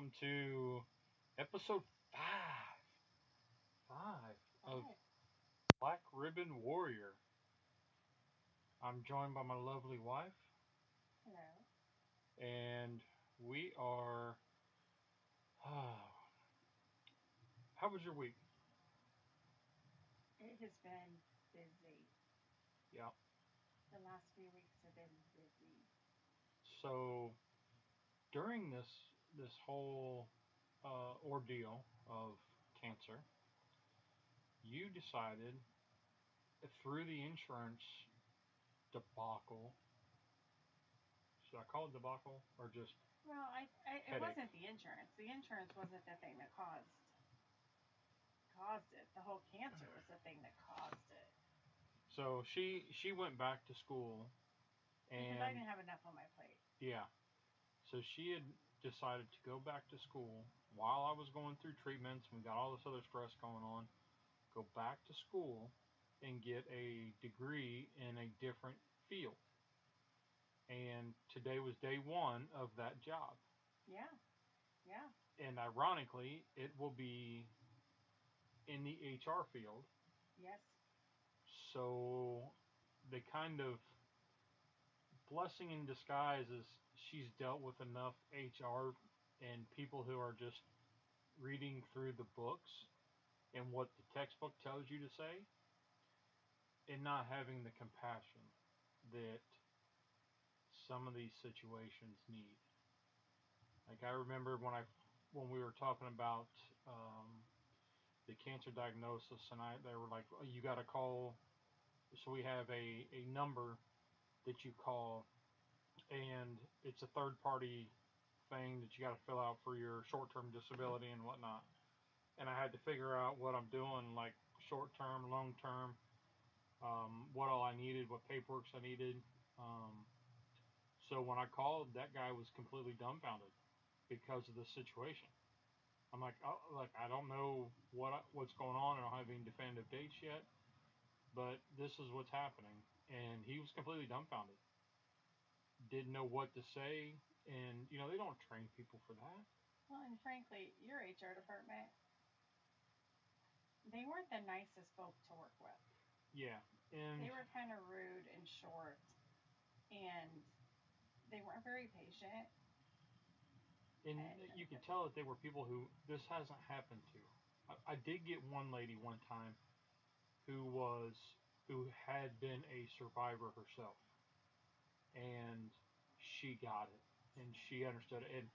welcome to episode five of Five. Black Ribbon Warrior. I'm joined by my lovely wife, Hello. and we are. How was your week? It has been busy. Yeah. The last few weeks have been busy. So during this whole ordeal of cancer, you decided through the insurance debacle. Should I call it debacle or just Well, it headache? wasn't the insurance. The insurance wasn't the thing that caused it. The whole cancer was the thing that caused it. So she went back to school, Because I and didn't have enough on my plate. yeah, so she had decided to go back to school while I was going through treatments and we got all this other stress going on. Go back to school and get a degree in a different field. And today was day one of that job. Yeah. Yeah. And ironically, it will be in the HR field. Yes. So they kind of blessing in disguise is she's dealt with enough HR and people who are just reading through the books and what the textbook tells you to say and not having the compassion that some of these situations need. Like I remember when we were talking about the cancer diagnosis, and they were like, oh, you got to call. So we have a number that you call, and it's a third party thing that you got to fill out for your short term disability and whatnot. And I had to figure out what I'm doing, like short term, long term, what all I needed, what paperwork I needed. Um, so when I called, that guy was completely dumbfounded because of the situation. I'm like, oh, like I don't know what's going on. I don't have any definitive dates yet, but this is what's happening. And he was completely dumbfounded, didn't know what to say, and they don't train people for that. Well, and frankly, your HR department, they weren't the nicest folk to work with. Yeah, and They were kind of rude and short, and they weren't very patient. and And you could tell that they were people who this hasn't happened to. I did get one lady one time who was who had been a survivor herself, and she got it, and she understood it. And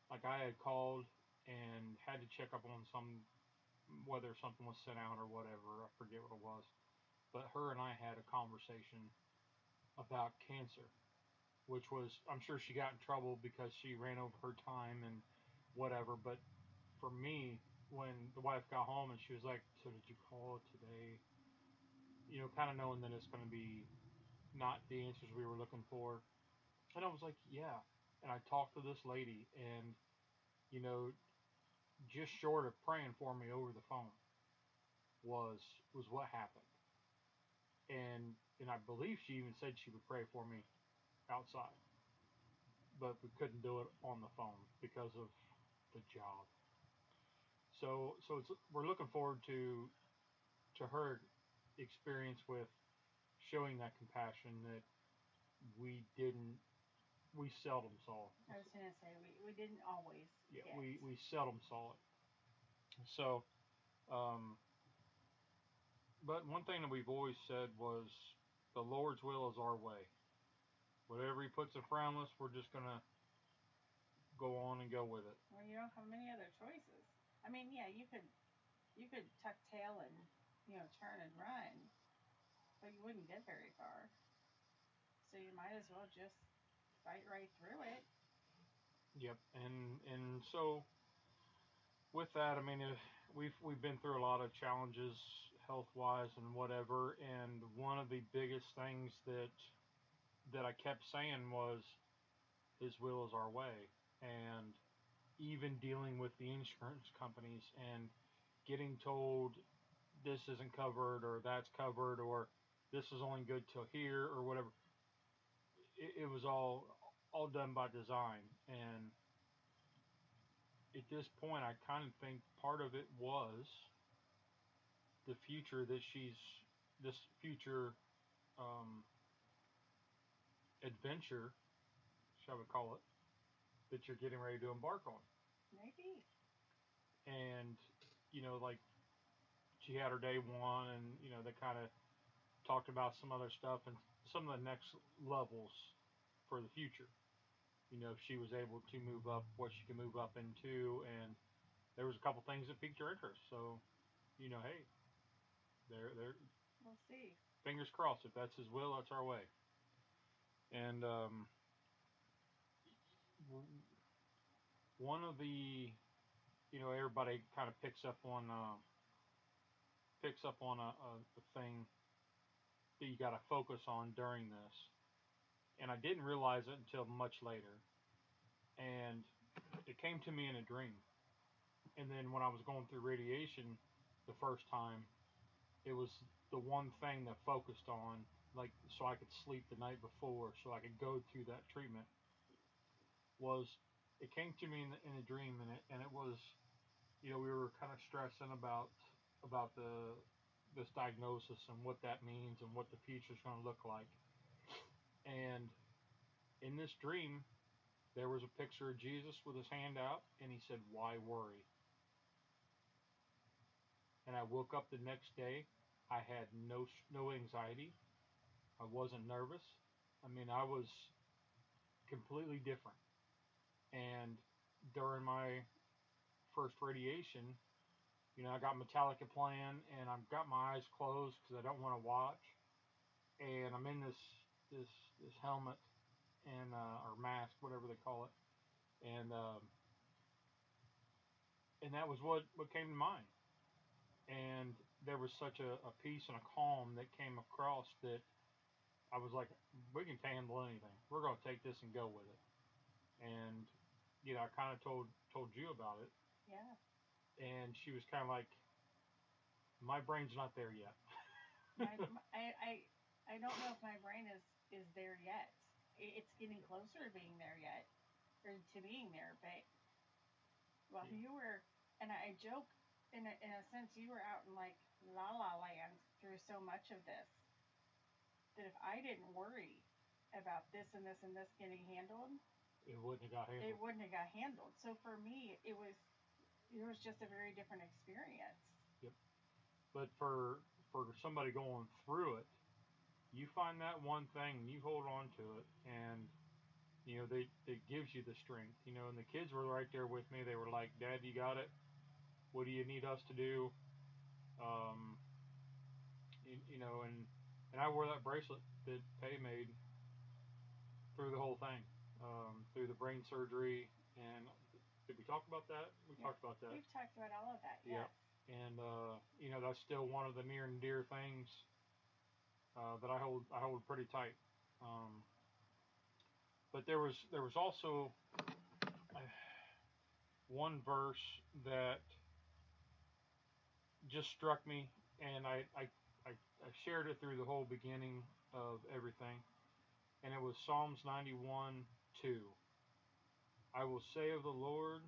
like I had called and had to check up on some whether something was sent out or whatever. I forget what it was, but her and I had a conversation about cancer, which was I'm sure she got in trouble because she ran over her time and whatever. But for me, when the wife got home and she was like, "So did you call today?" Kind of knowing that it's going to be not the answers we were looking for, and I was like, "Yeah." And I talked to this lady, and you know, just short of praying for me over the phone was what happened. And I believe she even said she would pray for me outside, but we couldn't do it on the phone because of the job. So we're looking forward to her experience with showing that compassion that we didn't we seldom saw. I was going to say, we didn't always Yeah, get. we seldom saw it. So, um, but one thing that we've always said was the Lord's will is our way. Whatever He puts in front of us, we're just gonna go on and go with it. Well, you don't have many other choices. I mean, yeah, you could tuck tail and turn and run, but you wouldn't get very far. So you might as well just fight right through it. Yep, and so with that, I mean, we've been through a lot of challenges health wise and whatever, and one of the biggest things that I kept saying was His will is our way, and even dealing with the insurance companies and getting told this isn't covered or that's covered or this is only good till here or whatever. It was all done by design, and at this point, I kind of think part of it was the future that this future um, adventure, shall we call it, that you're getting ready to embark on. Maybe. And, like she had her day one, and, they kind of talked about some other stuff and some of the next levels for the future. If she was able to move up, what she can move up into, and there was a couple things that piqued her interest. So, hey, there, We'll see. fingers crossed. If that's his will, that's our way. And one of the, everybody kind of picks up on a thing that you got to focus on during this. And I didn't realize it until much later. And it came to me in a dream. And then when I was going through radiation the first time, it was the one thing that focused on, like, so I could sleep the night before, so I could go through that treatment. Was it came to me in a dream, and it was, we were kind of stressing about this diagnosis and what that means and what the future is going to look like. And in this dream, there was a picture of Jesus with his hand out, and he said, "Why worry?" And I woke up the next day. I had no anxiety. I wasn't nervous. I mean, I was completely different. And during my first radiation, I got Metallica playing, and I've got my eyes closed because I don't want to watch. And I'm in this this helmet and or mask, whatever they call it, and that was what came to mind. And there was such a peace and a calm that came across that I was like, we can handle anything. We're going to take this and go with it. And I kind of told you about it, Yeah. and she was kind of like, my brain's not there yet. I don't know if my brain is there yet. It's getting closer to being there yet, or to being there. But well, you were, and I joke in a sense, you were out in like la la land through so much of this that if I didn't worry about this and this and this getting handled, It wouldn't have got handled. It wouldn't have got handled. So for me, it was just a very different experience. Yep. But for somebody going through it, you find that one thing, and you hold on to it, and they gives you the strength. And the kids were right there with me. They were like, "Dad, you got it. What do you need us to do?" Um, and I wore that bracelet that Pay made through the whole thing, through the brain surgery. And did we talk about that? We talked about that. We've talked about all of that. Yes. And that's still one of the near and dear things that I hold pretty tight. But there was also one verse that just struck me, and I shared it through the whole beginning of everything, and it was Psalms 91:2. I will say of the Lord,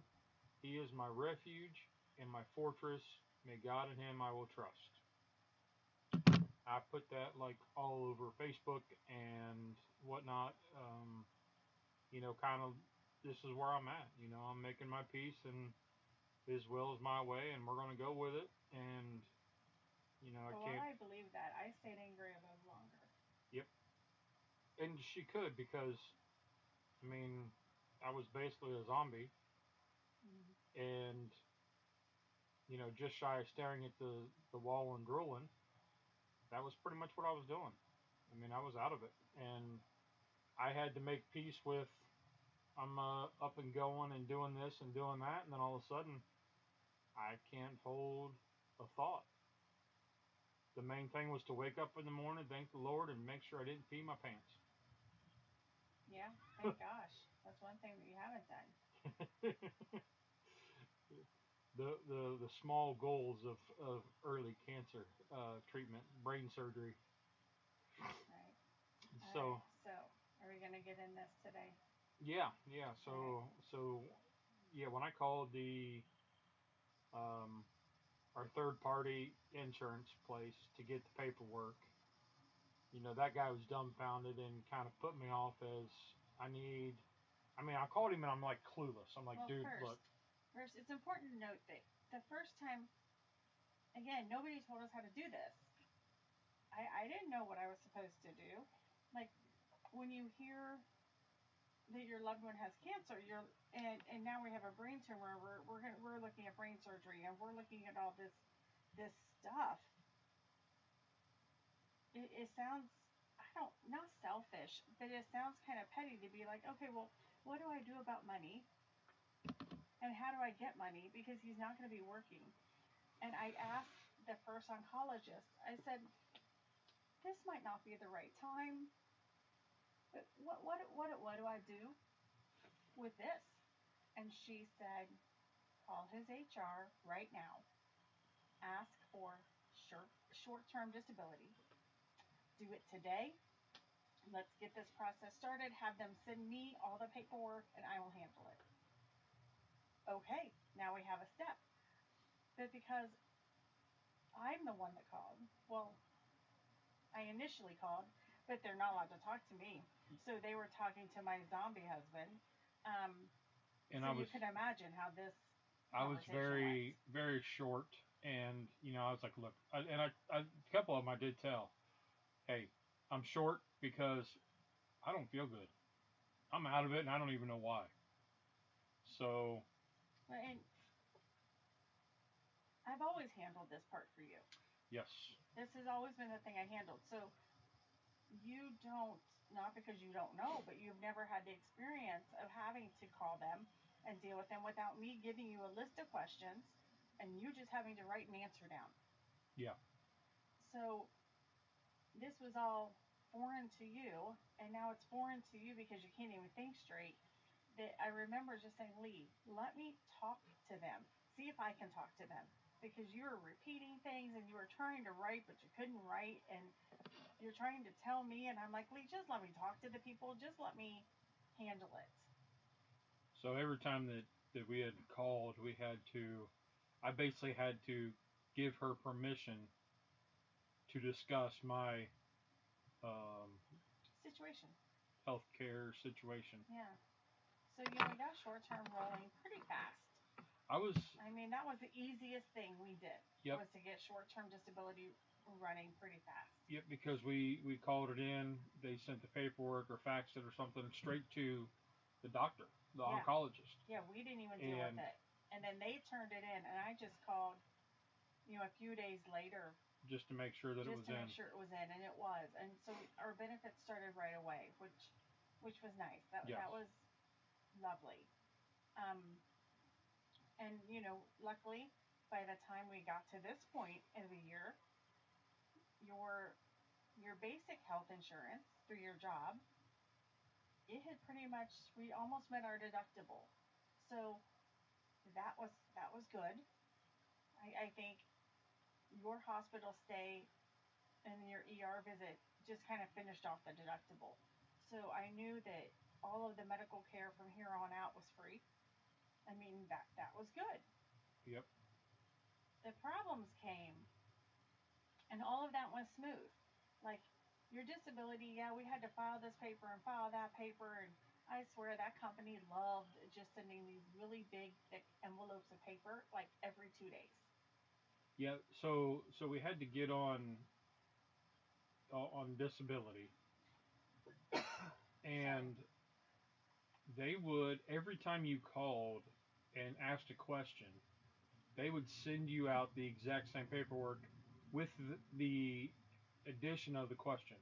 He is my refuge and my fortress. May God in Him I will trust. I put that like all over Facebook and whatnot. Kind of this is where I'm at. I'm making my peace, and His will is my way, and we're going to go with it. And I can't. I believe that. I stayed angry a little longer. Yep. And she could, because I mean, I was basically a zombie, and just shy of staring at the wall and drooling. That was pretty much what I was doing. I mean, I was out of it, and I had to make peace with, I'm up and going and doing this and doing that, and then all of a sudden, I can't hold a thought. The main thing was to wake up in the morning, thank the Lord, and make sure I didn't pee my pants. Yeah, thank gosh. That's one thing that you haven't done. the small goals of early cancer treatment, brain surgery. Right. So, are we going to get in this today? Yeah. So yeah, when I called the um, our third party insurance place to get the paperwork, that guy was dumbfounded and kind of put me off as I need. I mean, I called him and I'm like clueless. I'm like, Well, dude, look, first, it's important to note that the first time, again, nobody told us how to do this. I didn't know what I was supposed to do. Like when you hear that your loved one has cancer, and now we have a brain tumor. We're looking at brain surgery, and we're looking at all this stuff. It sounds, I don't, not selfish, but it sounds kind of petty to be like, okay, well, what do I do about money, and how do I get money, because he's not going to be working. And I asked the first oncologist, I said, this might not be the right time, but what do I do with this? And she said, call his HR right now. Ask for short-term disability. Do it today. Let's get this process started. Have them send me all the paperwork and I will handle it. Okay, now we have a step. But because I'm the one that called, well, I initially called, but they're not allowed to talk to me. So they were talking to my zombie husband. Um, and so you can imagine how this I was conversation went. very short, and I was like, look, a couple of them I did tell, hey, I'm short because I don't feel good. I'm out of it, and I don't even know why. So And I've always handled this part for you. yes, This has always been the thing I handled. So you don't, not because you don't know, but you've never had the experience of having to call them and deal with them without me giving you a list of questions and you just having to write an answer down. yeah. So this was all foreign to you, and now it's foreign to you because you can't even think straight. That I remember just saying, Lee, let me talk to them, see if I can talk to them, because you were repeating things and you were trying to write but you couldn't write, and you're trying to tell me, and I'm like, Lee, just let me talk to the people, just let me handle it. So every time that we had called, I basically had to give her permission to discuss my um, Situation. healthcare situation. Yeah. So we got short term rolling pretty fast. I was, I mean, that was the easiest thing we did, yep, was to get short term disability running pretty fast. yep, because we called it in, they sent the paperwork or faxed it or something straight to the doctor, the Yeah. oncologist, Yeah, we didn't even deal with and it. And then they turned it in, and I just called, a few days later just to make sure that it just was to make in. sure it was in, and it was. And so our benefits started right away, which was nice. Yes. That was lovely. Um, and luckily, by the time we got to this point in the year, your your basic health insurance through your job, it had pretty much, we almost met our deductible. So that was good. I think your hospital stay and your ER visit just kind of finished off the deductible. So I knew that all of the medical care from here on out was free. I mean, that was good. Yep. The problems came, and all of that went smooth. Like your disability, yeah, we had to file this paper and file that paper, and I swear that company loved just sending these really big, thick envelopes of paper like every 2 days. Yeah. So we had to get on disability, Sorry. and they would, every time you called and asked a question, they would send you out the exact same paperwork with the addition of the question.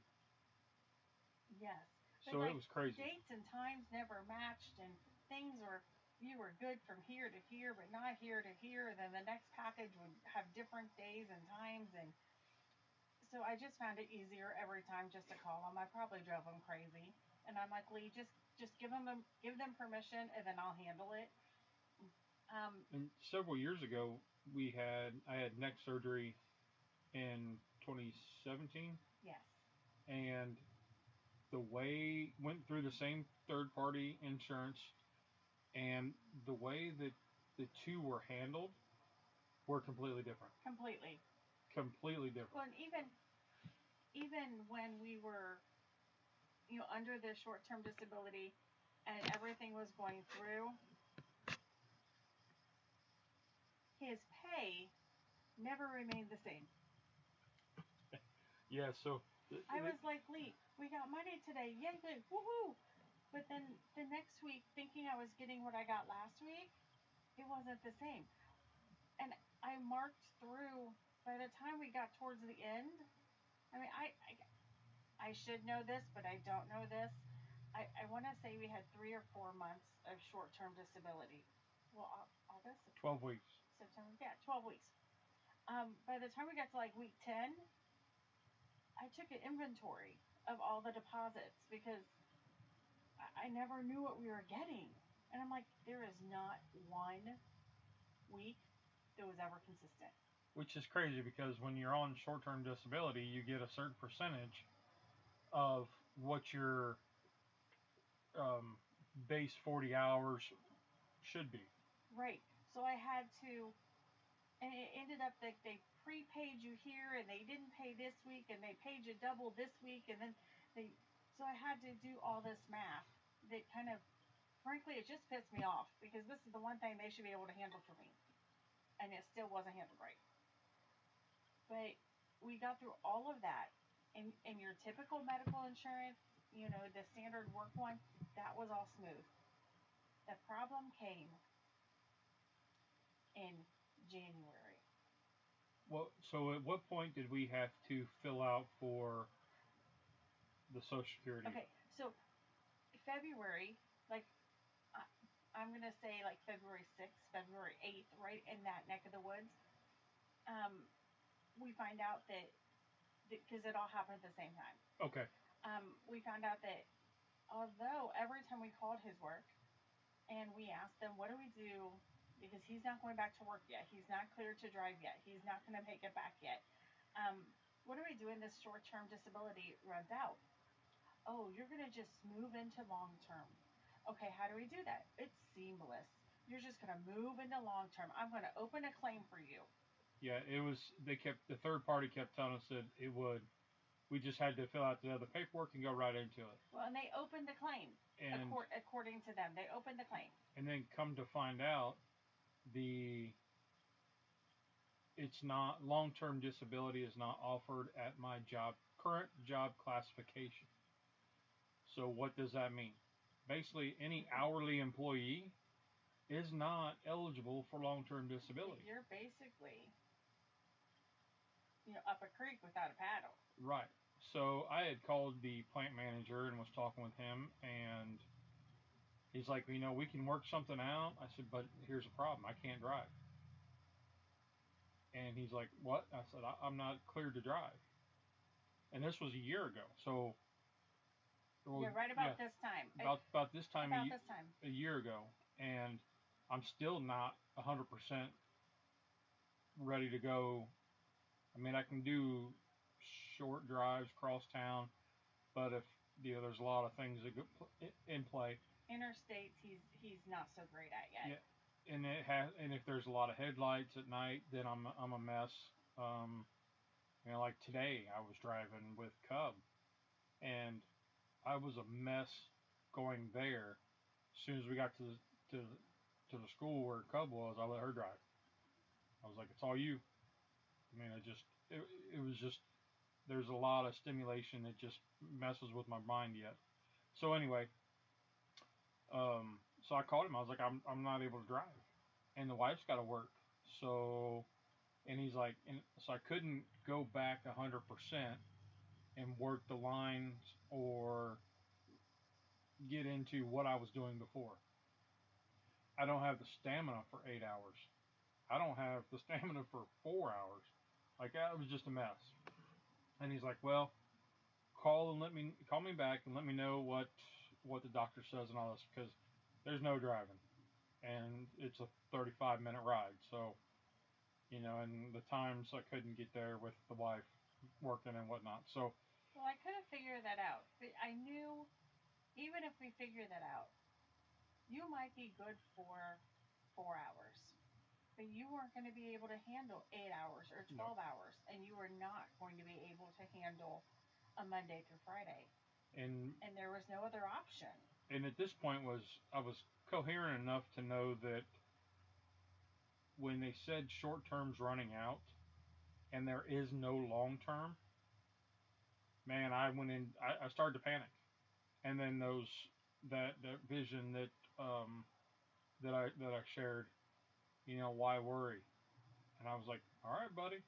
Yes, but So it like was crazy. dates and times never matched, and things were, you were good from here to here, but not here to here. Then the next package would have different days and times, and so I just found it easier every time just to call them. I probably drove them crazy, and I'm like, Lee, just give them permission, and then I'll handle it. Um, And several years ago, I had neck surgery in 2017, yes, and the way went through the same third party insurance, and the way that the two were handled were completely different. Completely. Completely different. Well, and even when we were, under the short-term disability, and everything was going through, his pay never remained the same. Yeah, so I was like, Lee, we got money today, yay, woohoo! But then the next week, thinking I was getting what I got last week, it wasn't the same. And I marked through. By the time we got towards the end, I mean, I should know this, but I don't know this. I want to say we had 3 or 4 months of short-term disability. Well, August, 12 weeks. September, yeah, 12 weeks. By the time we got to like week 10, I took an inventory of all the deposits because I never knew what we were getting. And I'm like, there is not one week that was ever consistent. Which is crazy because when you're on short-term disability, you get a certain percentage of what your base 40 hours should be. Right. So I had to, and it ended up that they prepaid you here and they didn't pay this week and they paid you double this week and then so I had to do all this math that kind of, frankly, it just pissed me off because this is the one thing they should be able to handle for me. And it still wasn't handled right. But we got through all of that. In your typical medical insurance, the standard work one, that was all smooth. The problem came in January. Well, so at what point did we have to fill out for the Social Security? Okay, so February, like I'm gonna say like February 6th, February 8th, right in that neck of the woods. We find out that because it all happened at the same time. Okay. We found out that although every time we called his work and we asked them, what do we do? Because he's not going back to work yet. He's not cleared to drive yet. He's not going to make it back yet. What do we do when this short-term disability runs out? Oh, you're going to just move into long-term. Okay, how do we do that? It's seamless. You're just going to move into long-term. I'm going to open a claim for you. Yeah, it was. The third party kept telling us that it would. We just had to fill out the other paperwork and go right into it. Well, and they opened the claim. And according to them, they opened the claim. And then come to find out, it's not long-term disability is not offered at my current job classification. So what does that mean? Basically, any hourly employee is not eligible for long-term disability. You're basically, up a creek without a paddle. Right. So I had called the plant manager and was talking with him, and he's like, we can work something out. I said, but here's a problem. I can't drive. And he's like, what? I said, I'm not cleared to drive. And this was a year ago. So, yeah, right about this time. About this time. About this time. A year ago. And I'm still not 100% ready to go. I mean, I can do short drives across town, but if there's a lot of things that go in play. Interstates, he's not so great at yet. Yeah, and if there's a lot of headlights at night, then I'm a mess. Like today, I was driving with Cub, and I was a mess going there. As soon as we got to the school where Cub was, I let her drive. I was like, it's all you. I mean, it was just there's a lot of stimulation that just messes with my mind yet. So anyway, so I called him. I was like, I'm not able to drive, and the wife's got to work. So, and he's like, and so I couldn't go back 100% and work the lines or get into what I was doing before. I don't have the stamina for 8 hours. I don't have the stamina for 4 hours. Like that was just a mess. And he's like, well, call me back and let me know what the doctor says and all this because there's no driving and it's a 35-minute ride. So, and the times I couldn't get there with the wife working and whatnot. So, well, I could have figured that out. I knew even if we figured that out, You might be good for 4 hours, but you weren't going to be able to handle 8 hours or No. 12 hours, and you were not going to be able to handle a Monday through Friday. And And there was no other option. at this point I was coherent enough to know that when they said short term's running out and there is no long term, man, I went in. I started to panic, and then that vision that I shared, why worry? And I was like, all right, buddy,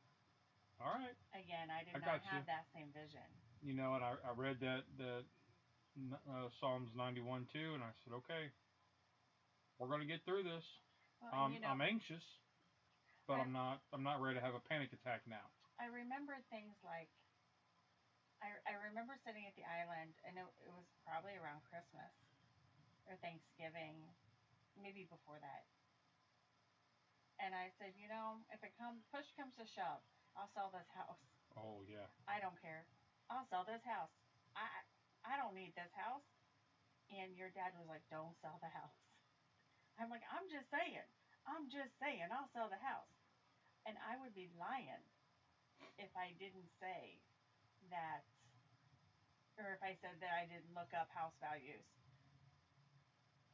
all right, Again, I did I not got you. have that same vision. And I read that Psalms 91 too, and I said, okay, we're gonna get through this. Well, and you know, I'm anxious, but I I'm not ready to have a panic attack now. I remember things like I remember sitting at the island, and it was probably around Christmas or Thanksgiving, maybe before that. And I said, if it push comes to shove, I'll sell this house. Oh yeah. I don't care. I'll sell this house. I I don't need this house. And your dad was like, don't sell the house. I'm like, I'm just saying. I'm just saying I'll sell the house. And I would be lying if I didn't say that, or if I said that I didn't look up house values,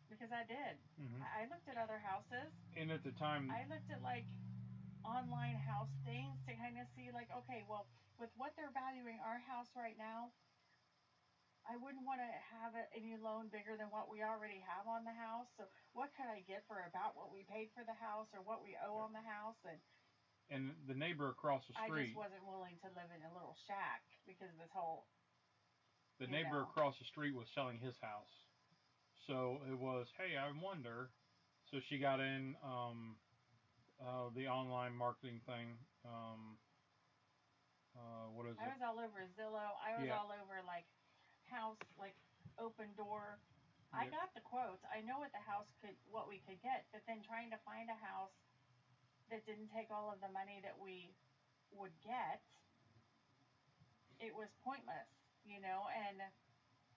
because I did. Hmm. I looked at other houses. And at the time, I looked at like online house things to kind of see, like, okay, well, with what they're valuing our house right now, I wouldn't want to have any loan bigger than what we already have on the house. So what could I get for about what we paid for the house or what we owe on the house? and the neighbor across the I just street, wasn't willing to live in a little shack because of this whole, the you neighbor know. across the street was selling his house. So it was, hey, I wonder. So she got in the online marketing thing. What is I it? was all over Zillow. I was Yeah. all over like house, like open door. I Yep. got the quotes. I know what we could get, but then trying to find a house that didn't take all of the money that we would get, it was pointless, and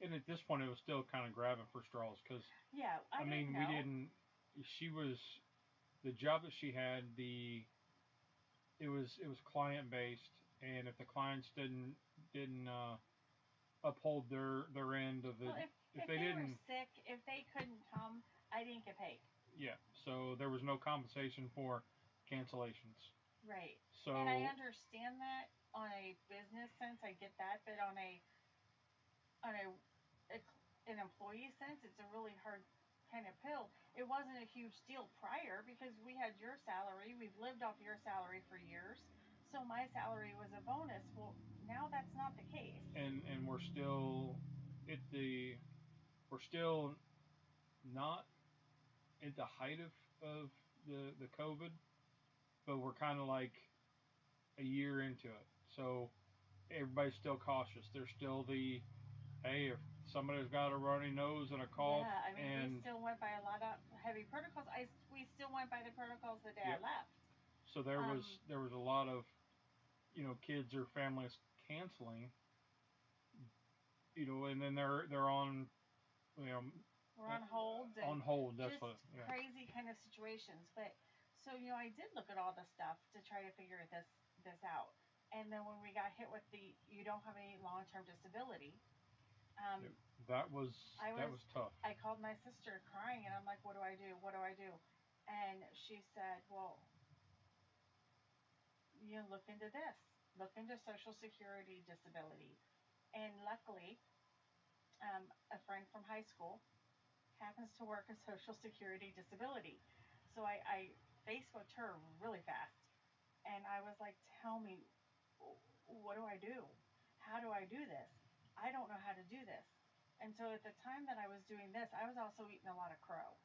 And at this point, it was still kind of grabbing for straws because, yeah, I I didn't mean, we know. didn't. She was the job that she had. It was client based, and if the clients didn't uphold their end of Well, it, if if they they were didn't, sick, if they couldn't come, I didn't get paid. yeah. So there was no compensation for cancellations. Right. And I So understand that on a business sense, I get that, but on a an employee sense, it's a really hard kind of pill. It wasn't a huge deal prior because we had your salary. We've lived off your salary for years. So my salary was a bonus. Well, now that's not the case. and at the we're still not at the height of the COVID, but we're kind of like a year into it. So everybody's still cautious. There's still the, hey, if somebody's got a runny nose and a cough, Yeah, I mean, we and still went by a lot of heavy protocols. We still went by the protocols the day I yep. left. So Um, there was a lot of kids or families canceling, and then they're on you know we're on holds and on hold. That's just what, yeah. crazy kind of situations. But so I did look at all the stuff to try to figure this out. And then when we got hit with the you don't have any long term disability, Yep. um, I That was was tough. I called my sister crying and I'm like, what do I do? What do I do? And she said, well, look into this. Look into Social Security disability. And luckily, a friend from high school happens to work a Social Security disability. So I Facebooked her really fast. And I was like, tell me, what do I do? How do I do this? I don't know how to do this. And so at the time that I was doing this, I was also eating a lot of crow.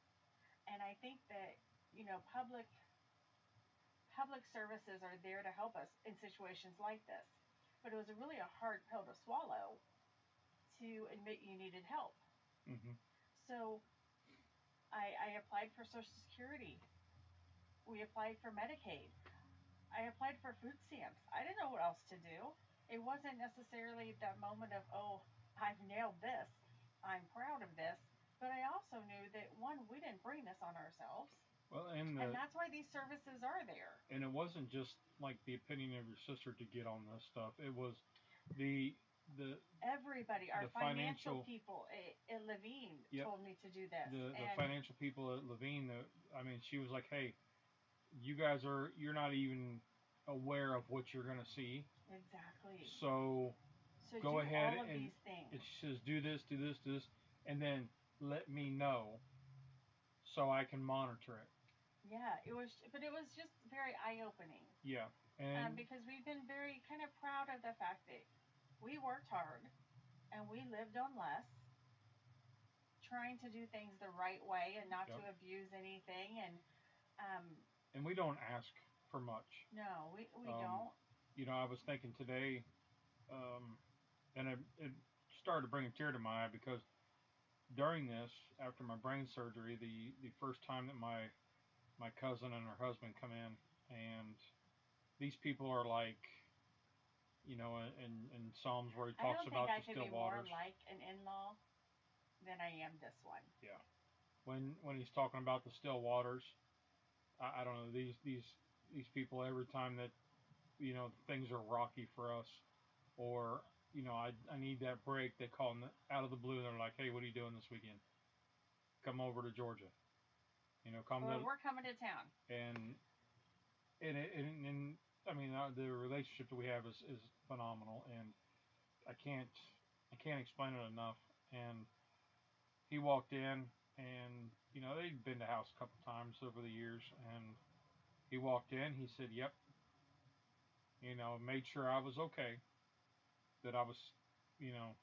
And I think that, public services are there to help us in situations like this. But it was really a hard pill to swallow to admit you needed help. Hmm. So I applied for Social Security. We applied for Medicaid. I applied for food stamps. I didn't know what else to do. It wasn't necessarily that moment of, oh, I've nailed this. I'm proud of this. But I also knew that one, we didn't bring this on ourselves, Well, and that's why these services are there. and it wasn't just like the opinion of your sister to get on this stuff. It was the everybody, our the financial people, Levine yep, told me to do this, the and financial people at Levine. I mean, she was like, "Hey, you're not even aware of what you're gonna see. exactly. So So go do ahead all of and these things. she says, do this, do this, do this, and then let me know so I can monitor it." Yeah, it was, but it was just very eye opening. Yeah, and Because we've been very kind of proud of the fact that we worked hard and we lived on less, trying to do things the right way and not yep. to abuse anything. Um, And we don't ask for much. no, we Um, don't. you know, I was thinking today, um, and it started to bring a tear to my eye because during this, after my brain surgery, the first time that my cousin and her husband come in, and these people are like, you know, in Psalms where he I talks don't think about I the could still be more waters. like an in-law than I am this one. Yeah. When he's talking about the still waters, I don't know these people every time that things are rocky for us, or I need that break. They call them out of the blue. They're like, hey, what are you doing this weekend? Come over to Georgia. Come Or to we're coming to town. and and I mean the relationship that we have is phenomenal, and I can't I can't explain it enough. And he walked in, and they'd been to the house a couple times over the years, and he walked in. He said, "Yep," made sure I was okay, that I was, you know,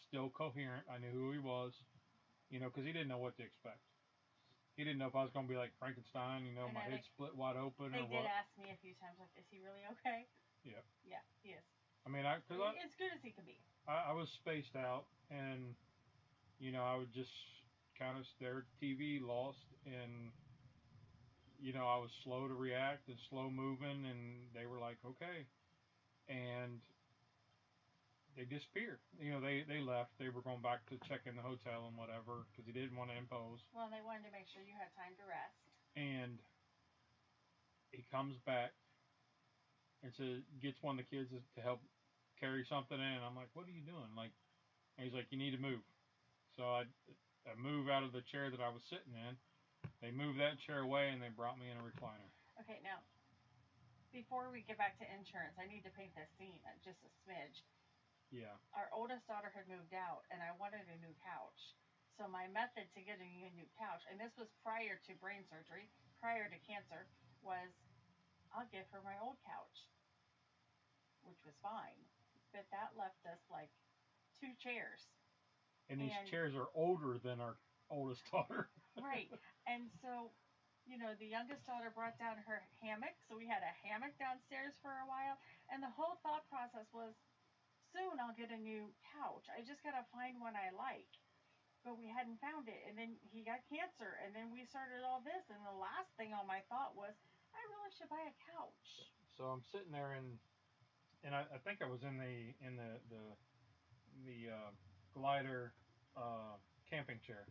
still coherent. I knew who he was, because he didn't know what to expect. He didn't know if I was going to be like Frankenstein, And my I head think split wide open they or did what. ask me a few times, like, is he really okay? Yeah. Yeah, he is. I mean, As good as he can be. I was spaced out, and I would just kind of stare at the TV, lost, and I was slow to react and slow moving, and they were like, okay, and they disappeared. They left. They were going back to check in the hotel and whatever because he didn't want to impose. Well, they wanted to make sure you had time to rest. And he comes back and says, gets one of the kids to help carry something in. I'm like, what are you doing? Like, and he's like, you need to move. So I move out of the chair that I was sitting in. They moved that chair away and they brought me in a recliner. Okay, now before we get back to insurance, I need to paint this scene just a smidge. Yeah. Our oldest daughter had moved out, and I wanted a new couch. So my method to getting a new couch, and this was prior to brain surgery, prior to cancer, was I'll give her my old couch, which was fine. But that left us like two chairs. And these And chairs are older than our oldest daughter. right. And so, the youngest daughter brought down her hammock. So we had a hammock downstairs for a while. And the whole thought process was soon I'll get a new couch. I just got to find one I like. But we hadn't found it. And then he got cancer. And then we started all this. And the last thing on my thought was, I really should buy a couch. So I'm sitting there and I think I was in the glider camping chair,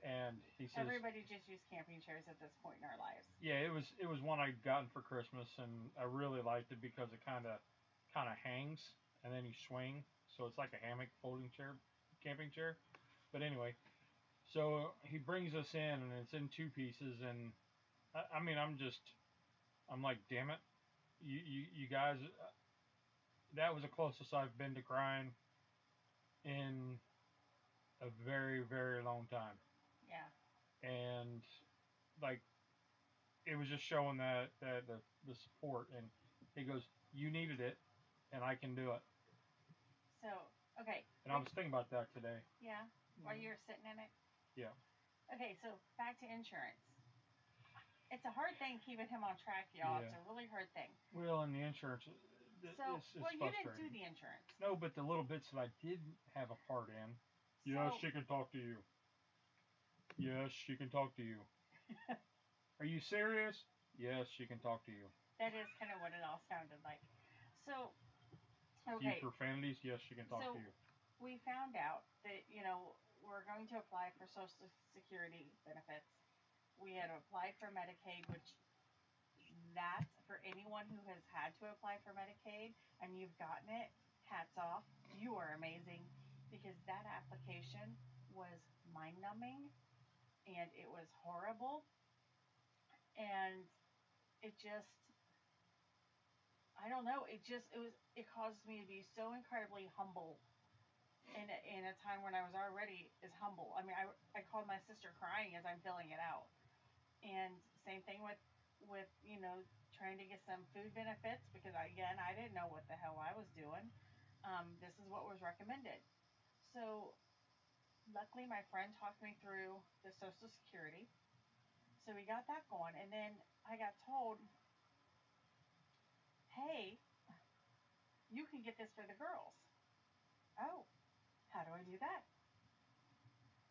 and he says, Everybody just used camping chairs at this point in our lives. yeah, it was one I'd gotten for Christmas, and I really liked it because it kind of hangs and then you swing, so it's like a hammock folding chair, camping chair. But anyway, so he brings us in, and it's in two pieces, and I mean, I'm like, damn it, you guys, that was the closest I've been to crying in a very, very long time. Yeah. And like, it was just showing that the support, and he goes, you needed it, and I can do it. So, okay. And I was thinking about that today. Yeah. While you were sitting in it? Yeah. Okay, so back to insurance. It's a hard thing keeping him on track, y'all. Yeah. It's a really hard thing. Well, and the insurance, So, it's well, you frustrating. didn't do the insurance. No, but the little bits that I didn't have a part in. Yes, she can talk to you. Yes, she can talk to you. Are you serious? Yes, she can talk to you. That is kind of what it all sounded like. So, Few okay. profanities? Yes, she can talk So to you. we found out that were going to apply for Social Security benefits. We had applied for Medicaid, which that for anyone who has had to apply for Medicaid and you've gotten it, hats off. You are amazing because that application was mind numbing and it was horrible. And it just, I don't know, it caused me to be so incredibly humble in a time when I was already as humble. I mean, I called my sister crying as I'm filling it out. And same thing with trying to get some food benefits because again I didn't know what the hell I was doing. This is what was recommended. So luckily my friend talked me through the Social Security. So we got that going, and then I got told, hey, you can get this for the girls. Oh, how do I do that?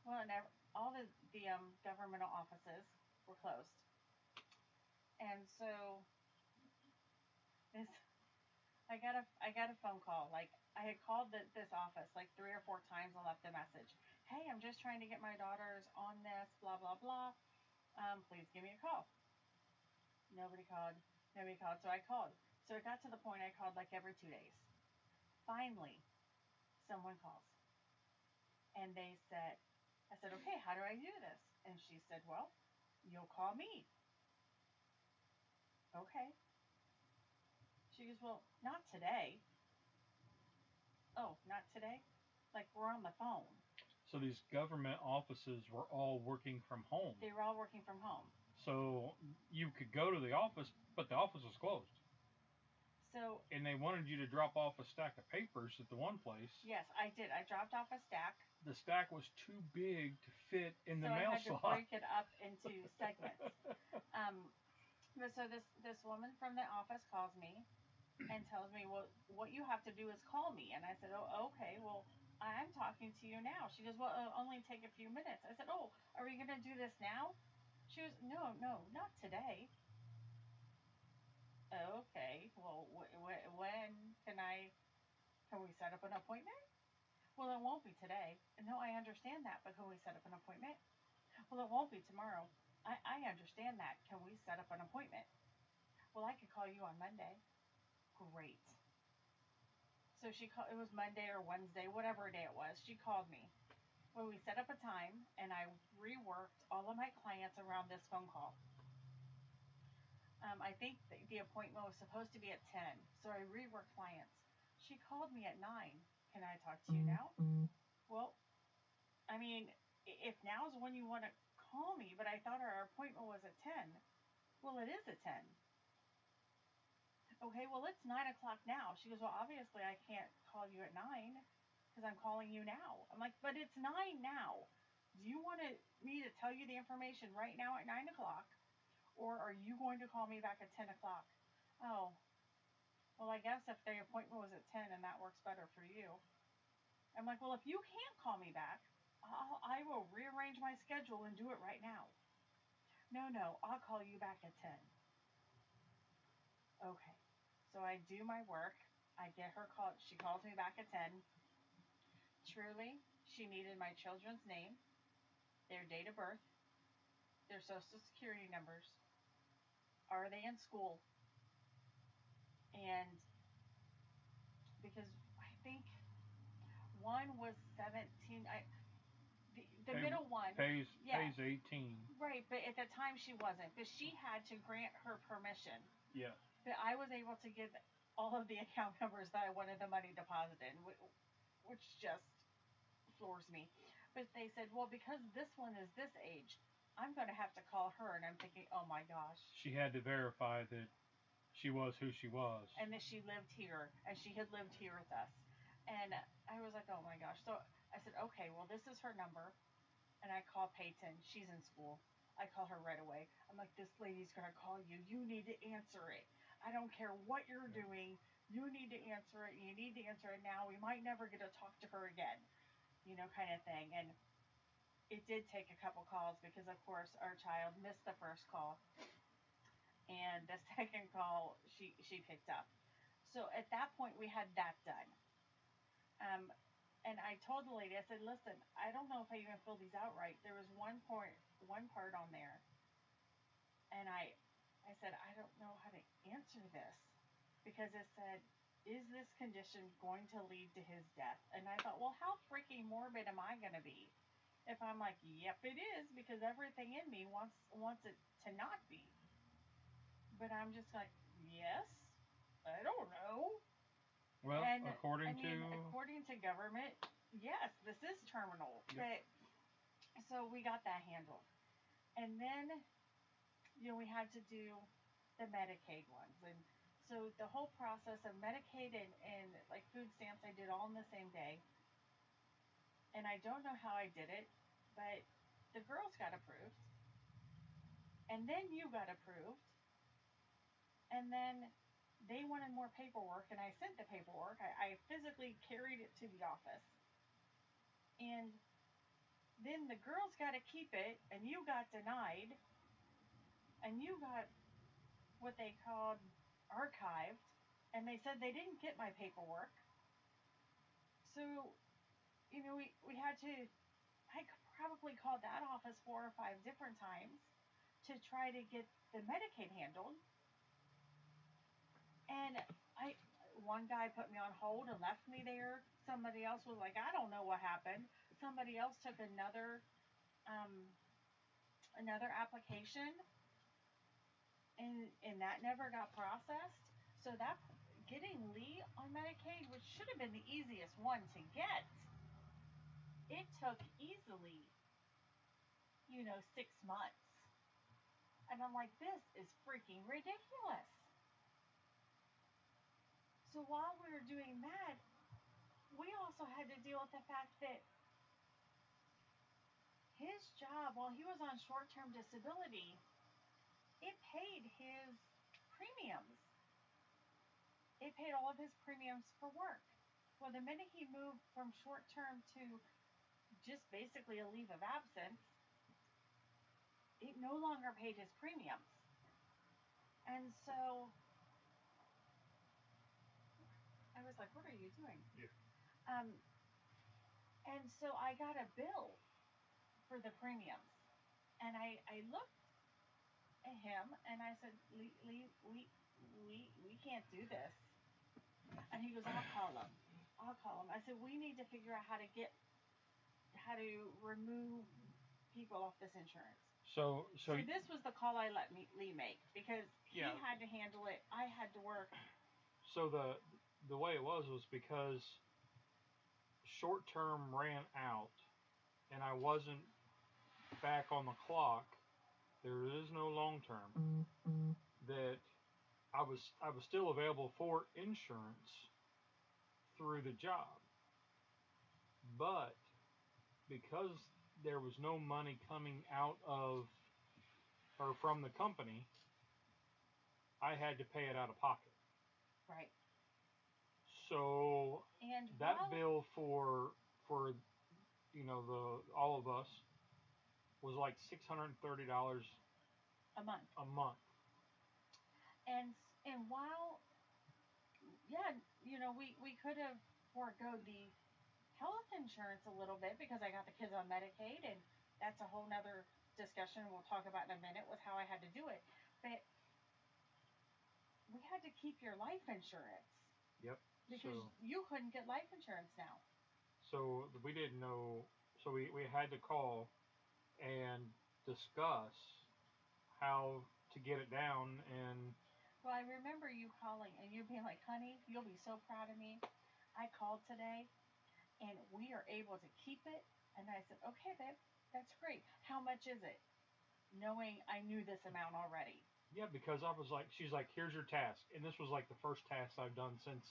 Well, never, all the governmental offices were closed, and so this I got a phone call. Like I had called this office like 3 or 4 times and left a message. Hey, I'm just trying to get my daughters on this. Blah blah blah. Please give me a call. Nobody called. Nobody called. So I called. So it got to the point I called like every 2 days. Finally, someone calls, and they said, I said, okay, how do I do this? And she said, well, you'll call me. Okay. She goes, well, not today. Oh, not today? Like we're on the phone. So these government offices were all working from home. They were all working from home. So you could go to the office, but the office was closed. So And they wanted you to drop off a stack of papers at the one place. yes, I did. I dropped off a stack. The stack was too big to fit in the mail slot. So I had to break it up into segments. But so this woman from the office calls me and tells me, well, what you have to do is call me. And I said, oh, okay, well, I'm talking to you now. She goes, well, it'll only take a few minutes. I said, oh, are we going to do this now? She goes, no, not today. Okay, well, when can we set up an appointment? Well, it won't be today. No, I understand that, but can we set up an appointment? Well, it won't be tomorrow. I understand that. Can we set up an appointment? Well, I could call you on Monday. Great. So she called, it was Monday or Wednesday, whatever day it was. She called me. Well, we set up a time, and I reworked all of my clients around this phone call. I think the appointment was supposed to be at 10, so I reworked clients. She called me at 9. Can I talk to you now? Well, I mean, if now is when you want to call me, but I thought our appointment was at 10. Well, it is at 10. Okay, well, it's 9 o'clock now. She goes, well, obviously I can't call you at 9 because I'm calling you now. I'm like, but it's 9 now. Do you want me to tell you the information right now at 9 o'clock? Or are you going to call me back at 10 o'clock? Oh, well, I guess if the appointment was at 10 and that works better for you. I'm like, well, if you can't call me back, I will rearrange my schedule and do it right now. No, I'll call you back at 10. Okay. So I do my work. I get her call. She calls me back at 10. Truly, she needed my children's name, their date of birth, their social security numbers. Are they in school? And because I think one was 17. The middle one pays 18. Right, but at the time she wasn't, but she had to grant her permission. Yeah. But I was able to give all of the account numbers that I wanted the money deposited, which just floors me. But they said, well, because this one is this age, I'm going to have to call her. And I'm thinking, oh my gosh. She had to verify that she was who she was. And that she lived here, and she had lived here with us. And I was like, oh my gosh. So I said, okay, well, this is her number. And I call Peyton. She's in school. I call her right away. I'm like, this lady's going to call you. You need to answer it. I don't care what you're doing. You need to answer it. You need to answer it now. We might never get to talk to her again. Kind of thing. And it did take a couple calls because, of course, our child missed the first call. And the second call, she picked up. So at that point, we had that done. And I told the lady, I said, listen, I don't know if I even filled these out right. There was one part on there, and I said, I don't know how to answer this because it said, is this condition going to lead to his death? And I thought, well, how freaking morbid am I going to be if I'm like, yep, it is, because everything in me wants it to not be. But I'm just like, yes, I don't know. Well, And I according mean, to according to government, yes, this is terminal. yep. But so we got that handled. And then, we had to do the Medicaid ones. And so the whole process of Medicaid and like food stamps, I did all in the same day. And I don't know how I did it, but the girls got approved. And then you got approved. And then they wanted more paperwork, and I sent the paperwork. I physically carried it to the office. And then the girls got to keep it, and you got denied, and you got what they called archived, and they said they didn't get my paperwork. So, we had to, I probably called that office 4 or 5 different times to try to get the Medicaid handled. And I, one guy put me on hold and left me there. Somebody else was like, I don't know what happened. Somebody else took um, another application, and that never got processed. So that getting Lee on Medicaid, which should have been the easiest one to get, it took easily, 6 months. And I'm like, this is freaking ridiculous. So while we were doing that, we also had to deal with the fact that his job, while he was on short term disability, it paid his premiums. It paid all of his premiums for work. Well, the minute he moved from short term to just basically a leave of absence, it no longer paid his premiums. And so I was like, what are you doing? Yeah. Um, and so I got a bill for the premiums. And I looked at him and I said, Lee, we can't do this. And he goes, I'll call him. I'll call him. I said, we need to figure out how to remove people off this insurance. So So this was the call I let Lee make because he yeah. had to handle it. I had to work. So the way it was because short term ran out and I wasn't back on the clock. There is no long term that I was still available for insurance through the job, but because there was no money coming out of or from the company, I had to pay it out of pocket. Right. So And that while bill for the all of us was like $630 a month, a month. and and while yeah, we could have foregoed the health insurance a little bit because I got the kids on Medicaid, and that's a whole nother discussion we'll talk about in a minute with how I had to do it. But we had to keep your life insurance Yep. because So you couldn't get life insurance now. so we didn't know. So we had to call and discuss how to get it down and Well, I remember you calling and you being like, honey, you'll be so proud of me. I called today and we are able to keep it. And I said, okay, babe, that's great. How much is it? Knowing I knew this amount already. yeah, because I was like, she's like, here's your task, and this was like the first task I've done since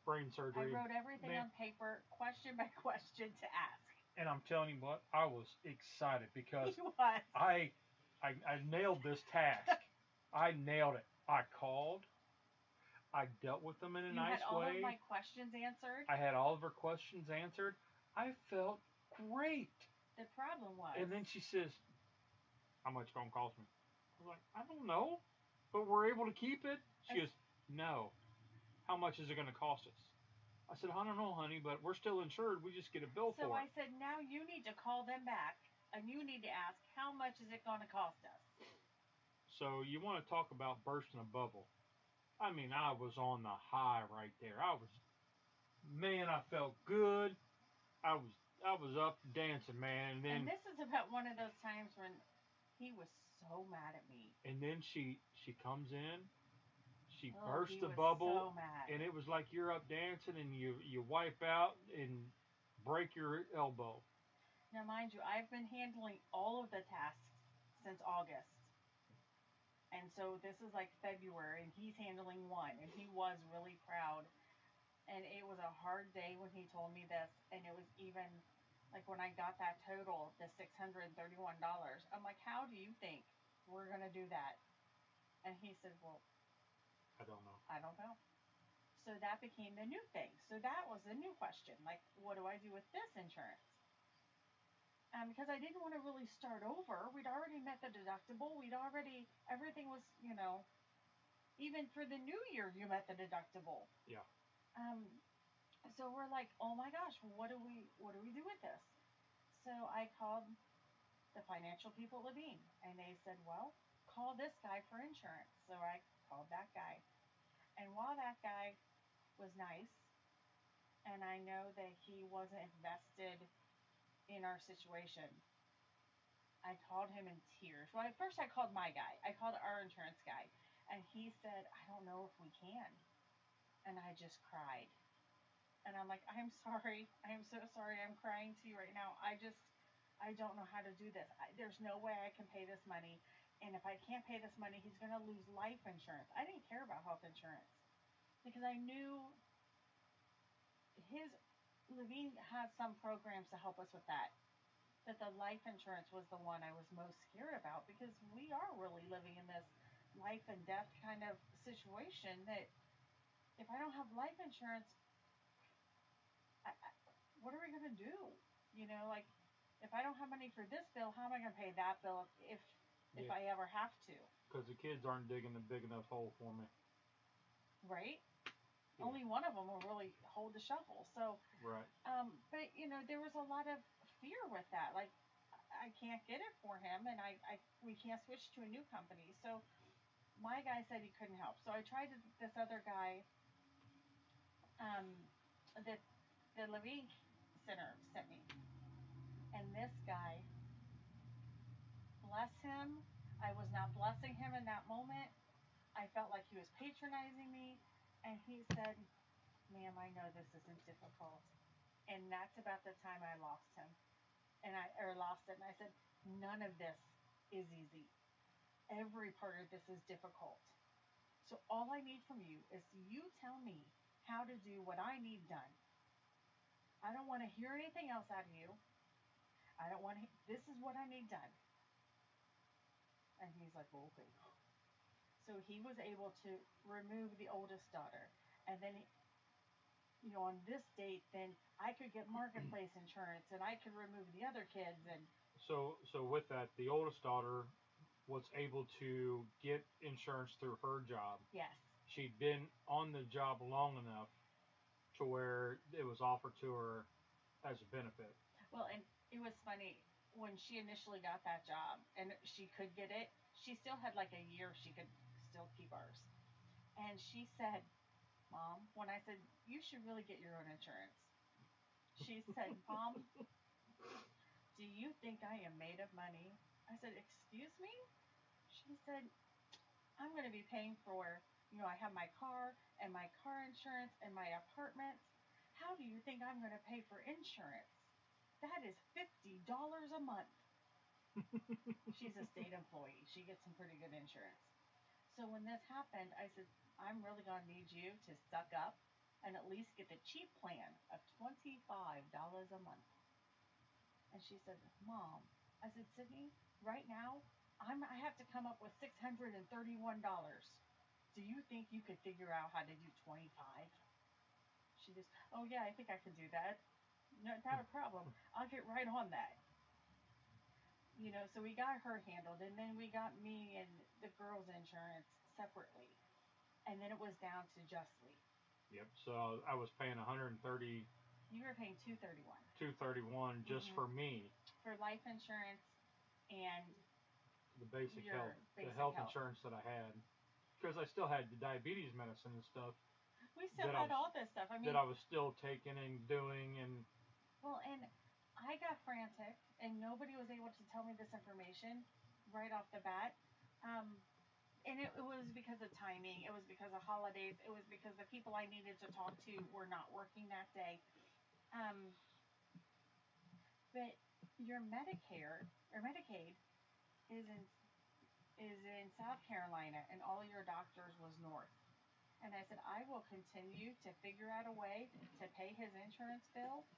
brain I surgery. wrote everything Man, on paper, question by question to ask. and I'm telling you what, I was excited because He was. I I nailed this task. I nailed it. I called. I dealt with them in a You had nice all of my way. questions answered. I had all of her questions answered. I felt great. The problem was, And then she says, how much gonna cost me? I was like, I don't know, but we're able to keep it. She as, goes, no. How much is it gonna cost us? I said, I don't know, honey, but we're still insured. We just get a bill So for I it. said, now you need to call them back and you need to ask, how much is it going to cost us? So you want to talk about bursting a bubble? I mean, I was on the high right there. Man, I felt good. I was I was up dancing, man. And And then this is about one of those times when he was so mad at me. she comes in. She Oh, burst he the was bubble, so mad. and it was like you're up dancing, and you wipe out and break your elbow. Now, mind you, I've been handling all of the tasks since August. And so this is like February, and he's handling one, and he was really proud. And it was a hard day when he told me this, and it was even like when I got that total, the $631. I'm like, how do you think we're gonna do that? And he said, well, I don't know. I don't know. So that became the new thing. So that was the new question. Like, what do I do with this insurance? Because I didn't want to really start over. We'd already met the deductible. We'd already, everything was, even for the new year, you met the deductible. Yeah. Um, so we're like, oh my gosh, what do we do with this? So I called the financial people at Levine, and they said, well, call this guy for insurance. So I called that guy, and while that guy was nice, and I know that he wasn't invested in our situation, I called him in tears. Well, at first I called my guy. I called our insurance guy, and he said, I don't know if we can. And I just cried. And I'm like, I'm sorry. I am so sorry. I'm crying to you right now. I don't know how to do this. There's no way I can pay this money. And if I can't pay this money, he's going to lose life insurance. I didn't care about health insurance because I knew his Levine has some programs to help us with that. That the life insurance was the one I was most scared about because we are really living in this life and death kind of situation that if I don't have life insurance, what are we going to do? Like if I don't have money for this bill, how am I going to pay that bill if Yeah. I ever have to? Because the kids aren't digging a big enough hole for me. Right? Yeah. Only one of them will really hold the shovel. So, Right. but there was a lot of fear with that. Like I can't get it for him, and we can't switch to a new company. So my guy said he couldn't help. So I tried this other guy um, that the Levine Center sent me, and this guy, bless him, I was not blessing him in that moment. I felt like he was patronizing me, and he said, "Ma'am, I know this isn't difficult," and that's about the time I lost him, lost it, and I said, "None of this is easy. Every part of this is difficult. So all I need from you is you tell me how to do what I need done. I don't want to hear anything else out of you. I don't want to. This is what I need done." And he's like, "Well, okay." So he was able to remove the oldest daughter, and then on this date, then I could get marketplace insurance, and I could remove the other kids, and So with that, the oldest daughter was able to get insurance through her job. yes. She'd been on the job long enough to where it was offered to her as a benefit. Well, and it was funny when she initially got that job, and she could get it. She still had like a year she could still keep ours, and she said, "Mom," when I said you should really get your own insurance, she said, "Mom, do you think I am made of money?" I said, "Excuse me?" She said, "I'm going to be paying for, I have my car and my car insurance and my apartment. How do you think I'm going to pay for insurance? That is $50 a month." She's a state employee. She gets some pretty good insurance. So when this happened, I said, "I'm really going to need you to suck up and at least get the cheap plan of $25 a month." And she said, "Mom," I said, "Sydney, right now, I have to come up with $631. Do you think you could figure out how to do 25?" She just, "Oh yeah, I think I can do that. No, not a problem. I'll get right on that." So we got her handled, and then we got me and the girls' insurance separately, and then it was down to Justly. Yep. So I was paying 130, You were paying 231. 231 just for me. For life insurance and The basic health, your the basic health health. insurance that I had, because I still had the diabetes medicine and stuff We still had all this stuff. I mean, that I was still taking and doing, and well, and I got frantic, and nobody was able to tell me this information right off the bat. And it was because of timing. It was because of holidays. It was because the people I needed to talk to were not working that day. Um, but your Medicare or Medicaid is in South Carolina, and all your doctors was north. And I said, I will continue to figure out a way to pay his insurance bill,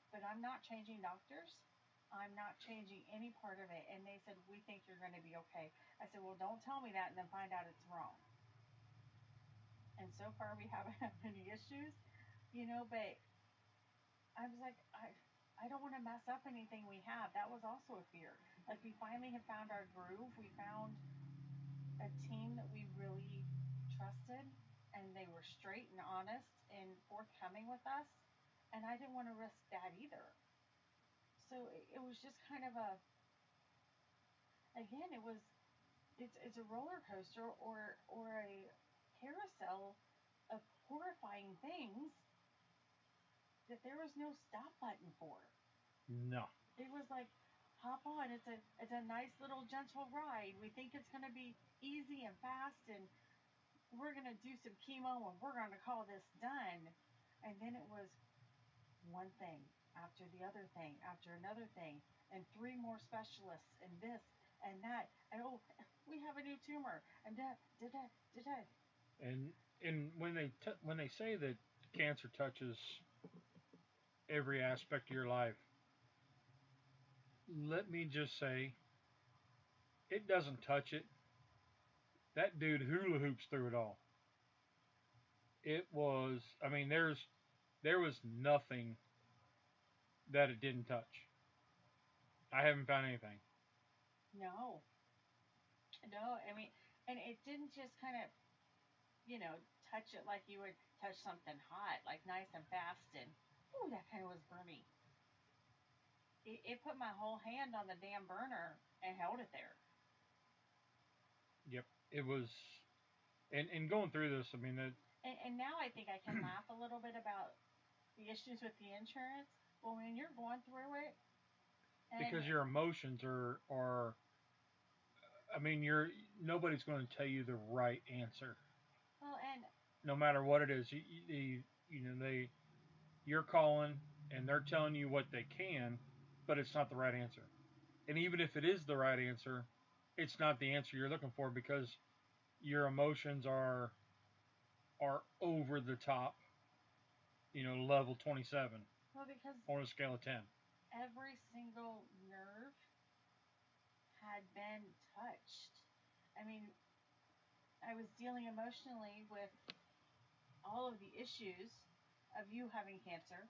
but I'm not changing doctors. I'm not changing any part of it. And they said, we think you're going to be okay. I said, well, don't tell me that and then find out it's wrong. And so far, we haven't had any issues, but I was like, I don't want to mess up anything we have. That was also a fear. Like, we finally have found our groove. We found a team that we really trusted, and they were straight and honest and forthcoming with us. And I didn't want to risk that either. So it was just kind of again, it's a roller coaster or a carousel of horrifying things that there was no stop button for. no. It was like, hop on. It's a nice little gentle ride. We think it's going to be easy and fast, and we're going to do some chemo, and we're going to call this done. And then it was one thing after the other thing after another thing, and three more specialists, and this and that, and oh, we have a new tumor, and that. And when they say that cancer touches every aspect of your life, let me just say it doesn't touch it. That dude hula hoops through it all. It was, I mean, there was nothing that it didn't touch. I haven't found anything. No, no, I mean, and it didn't just kind of, touch it like you would touch something hot, like nice and fast, and ooh, that kind of was burny. It put my whole hand on the damn burner and held it there. Yep, it was. And going through this, I mean, And now I think I can laugh a little bit about the issues with the insurance. Well, when you're going through it, and because your emotions are. I mean, nobody's going to tell you the right answer, well, and no matter what it is. You're calling and they're telling you what they can, but it's not the right answer. And even if it is the right answer, it's not the answer you're looking for because your emotions are over the top. Level 27 well, because on a scale of 10. every single nerve had been touched. I mean, I was dealing emotionally with all of the issues of you having cancer,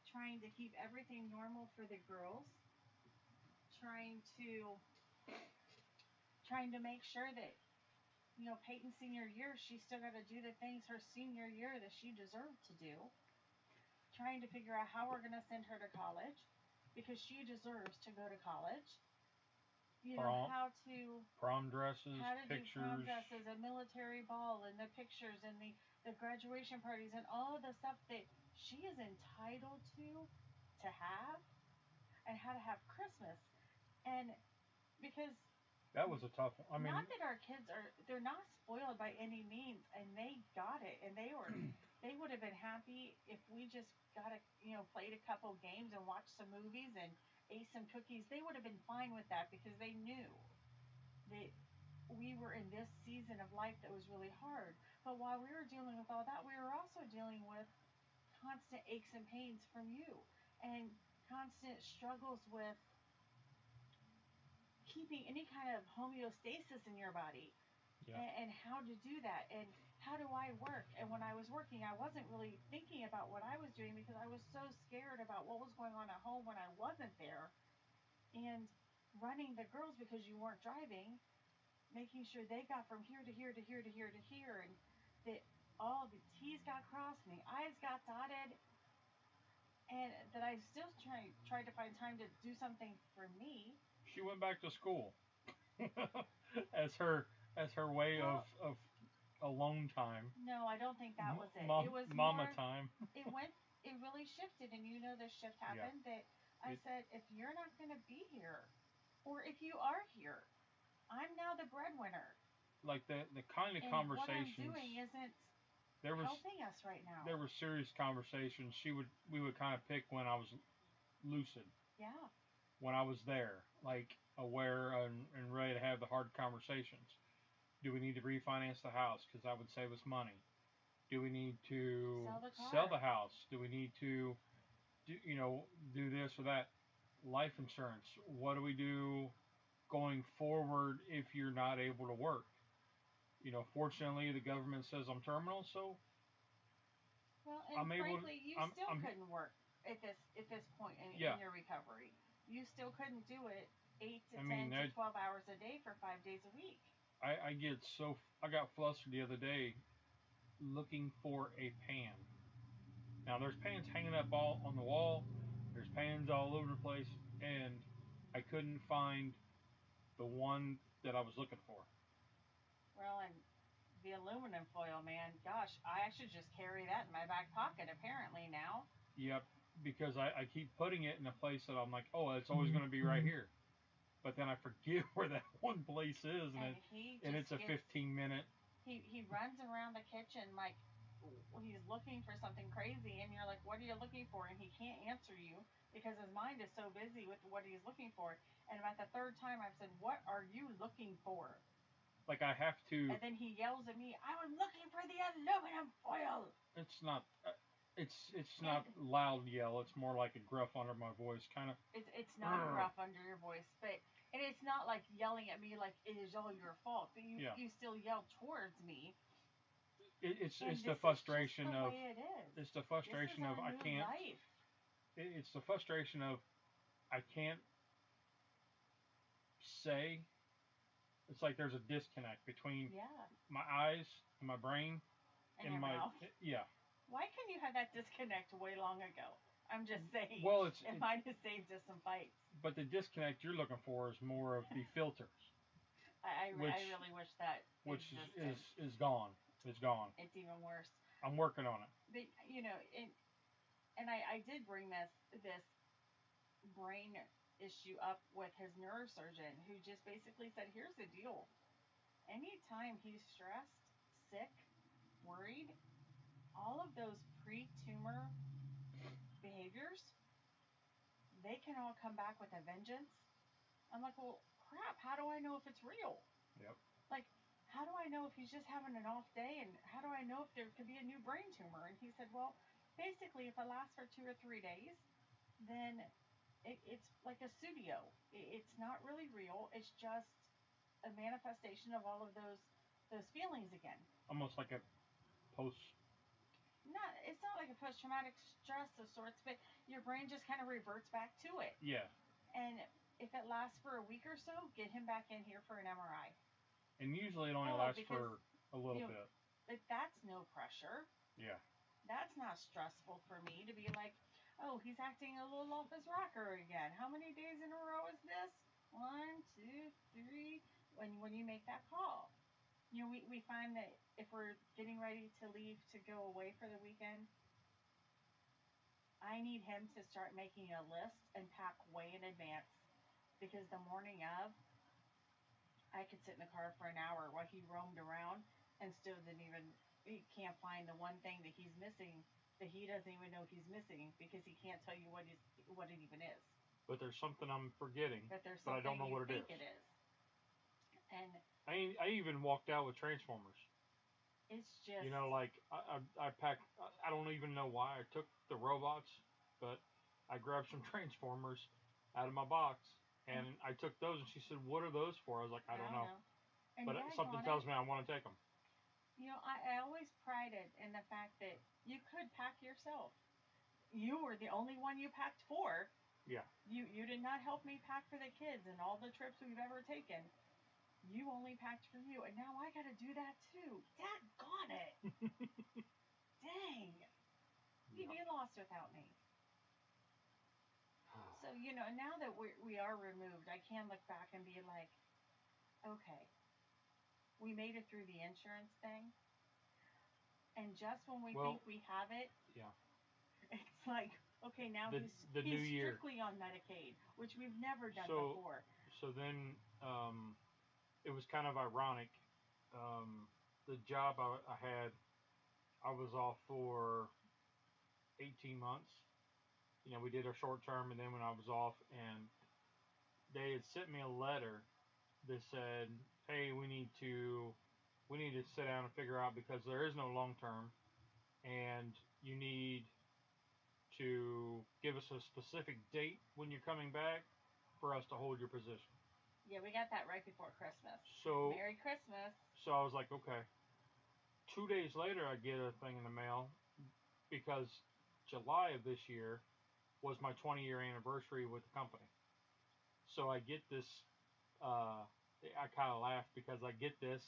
trying to keep everything normal for the girls, trying to trying to make sure that Peyton's senior year, she still got to do the things her senior year that she deserved to do. Trying to figure out how we're going to send her to college because she deserves to go to college. Prom, How prom dresses, to do prom pictures. dresses, a military ball, and the pictures, and the graduation parties, and all of the stuff that she is entitled to have, and how to have Christmas. And because That was a tough one. I not mean, that our kids they're not spoiled by any means, and they got it, and they would have been happy if we just got played a couple games and watched some movies and ate some cookies. They would have been fine with that because they knew that we were in this season of life that was really hard. But while we were dealing with all that, we were also dealing with constant aches and pains from you, and constant struggles with keeping any kind of homeostasis in your body, yeah. and how to do that, and how do I work. And when I was working, I wasn't really thinking about what I was doing because I was so scared about what was going on at home when I wasn't there, and running the girls because you weren't driving, making sure they got from here to here to here to here to here, and that all the T's got crossed and the I's got dotted, and that I still tried to find time to do something for me. She went back to school as her way Well, of alone time, no, I don't think that was it. It mom, was mama more. time. It went. It really shifted, and this shift Yeah, happened. That I it said, if you're not going to be here, or if you are here, I'm now the breadwinner, like the kind of and what I'm conversations doing isn't there was helping us right there now. were serious conversations. We would kind of pick when I was lucid, Yeah. when I was there, like aware and ready to have the hard conversations. Do we need to refinance the house because that would save us money? Do we need to Sell the sell the car. house? Do we need to do this or that? Life insurance. What do we do going forward if you're not able to work? Fortunately, the government says I'm terminal, so Well, and I'm able to. frankly, you still I'm couldn't work at this point yeah. in your recovery. You still couldn't do it 8 to I 10 mean, to 12 hours a day for 5 days a week. I got flustered the other day looking for a pan. Now there's pans hanging up all on the wall. There's pans all over the place, and I couldn't find the one that I was looking for. Well, and the aluminum foil, man, gosh, I should just carry that in my back pocket apparently now. Yep, because I keep putting it in a place that I'm like, oh, it's always going to be right here. But then I forget where that one place is, And he and it's just a gets 15-minute. he runs around the kitchen like he's looking for something crazy, and you're like, what are you looking for? And he can't answer you because his mind is so busy with what he's looking for. And about the third time I've said, what are you looking for? Like I have to. And then he yells at me, I was looking for the aluminum foil. It's not. It's not And loud yell. It's more like a gruff under my voice, kind of. it's not gruff under your voice, but and it's not like yelling at me like it is all your fault, but Yeah. you still yell towards me. It's And the this is just the frustration of way it is. it's the This is frustration of our I new can't. life. It's the frustration of I can't say. It's like there's a disconnect between Yeah. my eyes and my brain And and your my mouth. yeah. Why couldn't you have that disconnect way long ago? I'm just saying. Well, It might have saved us some fights. but the disconnect you're looking for is more of the filters, I which really wish that which existed. is gone. It's gone. It's even worse. I'm working on it. But and I did bring this brain issue up with his neurosurgeon, who just basically said, here's the deal. Anytime he's stressed, sick, worried, all of those pre-tumor behaviors, they can all come back with a vengeance. I'm like, well, crap, how do I know if it's real? Yep. Like, how do I know if he's just having an off day? And how do I know if there could be a new brain tumor? And he said, well, basically, if it lasts for 2 or 3 days, then it's like a studio. It's not really real. It's just a manifestation of all of those feelings again. Almost like a post. Not It's not like a post traumatic stress of sorts, but your brain just kind of reverts back to it. Yeah. And if it lasts for a week or so, get him back in here for an MRI. And usually it only Oh, lasts because for a little you know, bit. that's no pressure. Yeah. That's not stressful for me to be like, oh, he's acting a little off his rocker again. How many days in a row is this? 1, 2, 3. When you make that call, we find that if we're getting ready to leave to go away for the weekend, I need him to start making a list and pack way in advance, because the morning of, I could sit in the car for an hour while he roamed around and still didn't even, he can't find the one thing that he's missing, that he doesn't even know he's missing, because he can't tell you what it even is. But there's something I'm forgetting, But there's but I don't something know you what it think is. it is. And I even walked out with Transformers. it's just, Like I packed. I don't even know why I took the robots, but I grabbed some Transformers out of my box and and I took those. And she said, "What are those for?" I was like, "I I don't don't know," know. And but something daggone it, tells me I want to take them. I always prided in the fact that you could pack yourself. You were the only one you packed for. Yeah. You did not help me pack for the kids and all the trips we've ever taken. You only packed for you, and now I got to do that too. Daggone it! lost without me. So, now that we are removed, I can look back and be like, okay, we made it through the insurance thing. And just when we think we have it, yeah, it's like, okay, now the he's new year. strictly on Medicaid, which we've never done So before. so then it was kind of ironic. The job I had, I was off for 18 months. We did our short term, and then when I was off, and they had sent me a letter that said, "Hey, we need to sit down and figure out because there is no long term, and you need to give us a specific date when you're coming back for us to hold your position." Yeah, we got that right before Christmas. So Merry Christmas. So I was like, okay. 2 days later, I get a thing in the mail because July of this year was my 20-year anniversary with the company. So I get this. I kind of laughed because I get this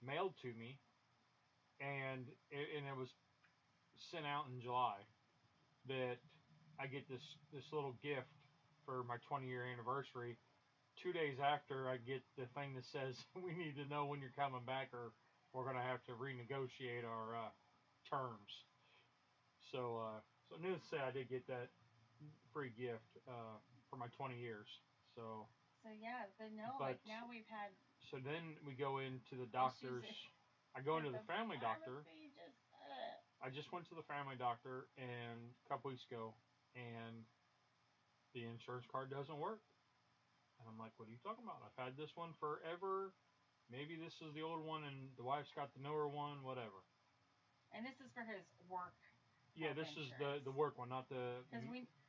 mailed to me, and it was sent out in July. That I get this little gift for my 20-year anniversary. 2 days after, I get the thing that says we need to know when you're coming back, or we're gonna have to renegotiate our terms. So needless to say, I did get that free gift for my 20 years. So yeah, but no, but now we've had. So then we go into the doctor's. I go into the family doctor. I just went to the family doctor and a couple weeks ago, and the insurance card doesn't work. And I'm like, what are you talking about? I've had this one forever. Maybe this is the old one, and the wife's got the newer one. Whatever. And this is for his work. Yeah, this is the work one, not the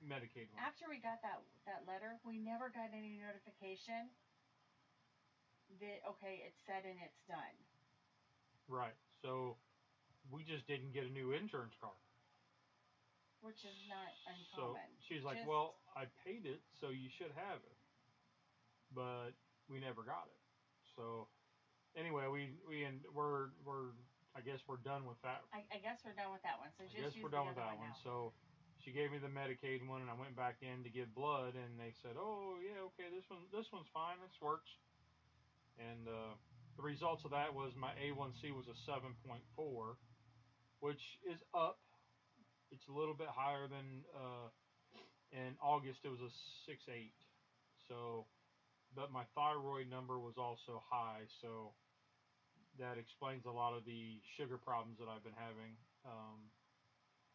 Medicaid one. After we got that letter, we never got any notification that, okay, it's said and it's done. Right. So we just didn't get a new insurance card. Which is not uncommon. So she's like, well, I paid it, so you should have it. But we never got it. So anyway, we're I guess we're done with that. I guess we're done with that one. So I guess we're done with that one. So she gave me the Medicaid one, and I went back in to give blood, and they said, "Oh yeah, okay, this one's fine. This works." And the results of that was my A1C was a 7.4, which is up. It's a little bit higher than in August. It was a 6.8. So, but my thyroid number was also high, so that explains a lot of the sugar problems that I've been having.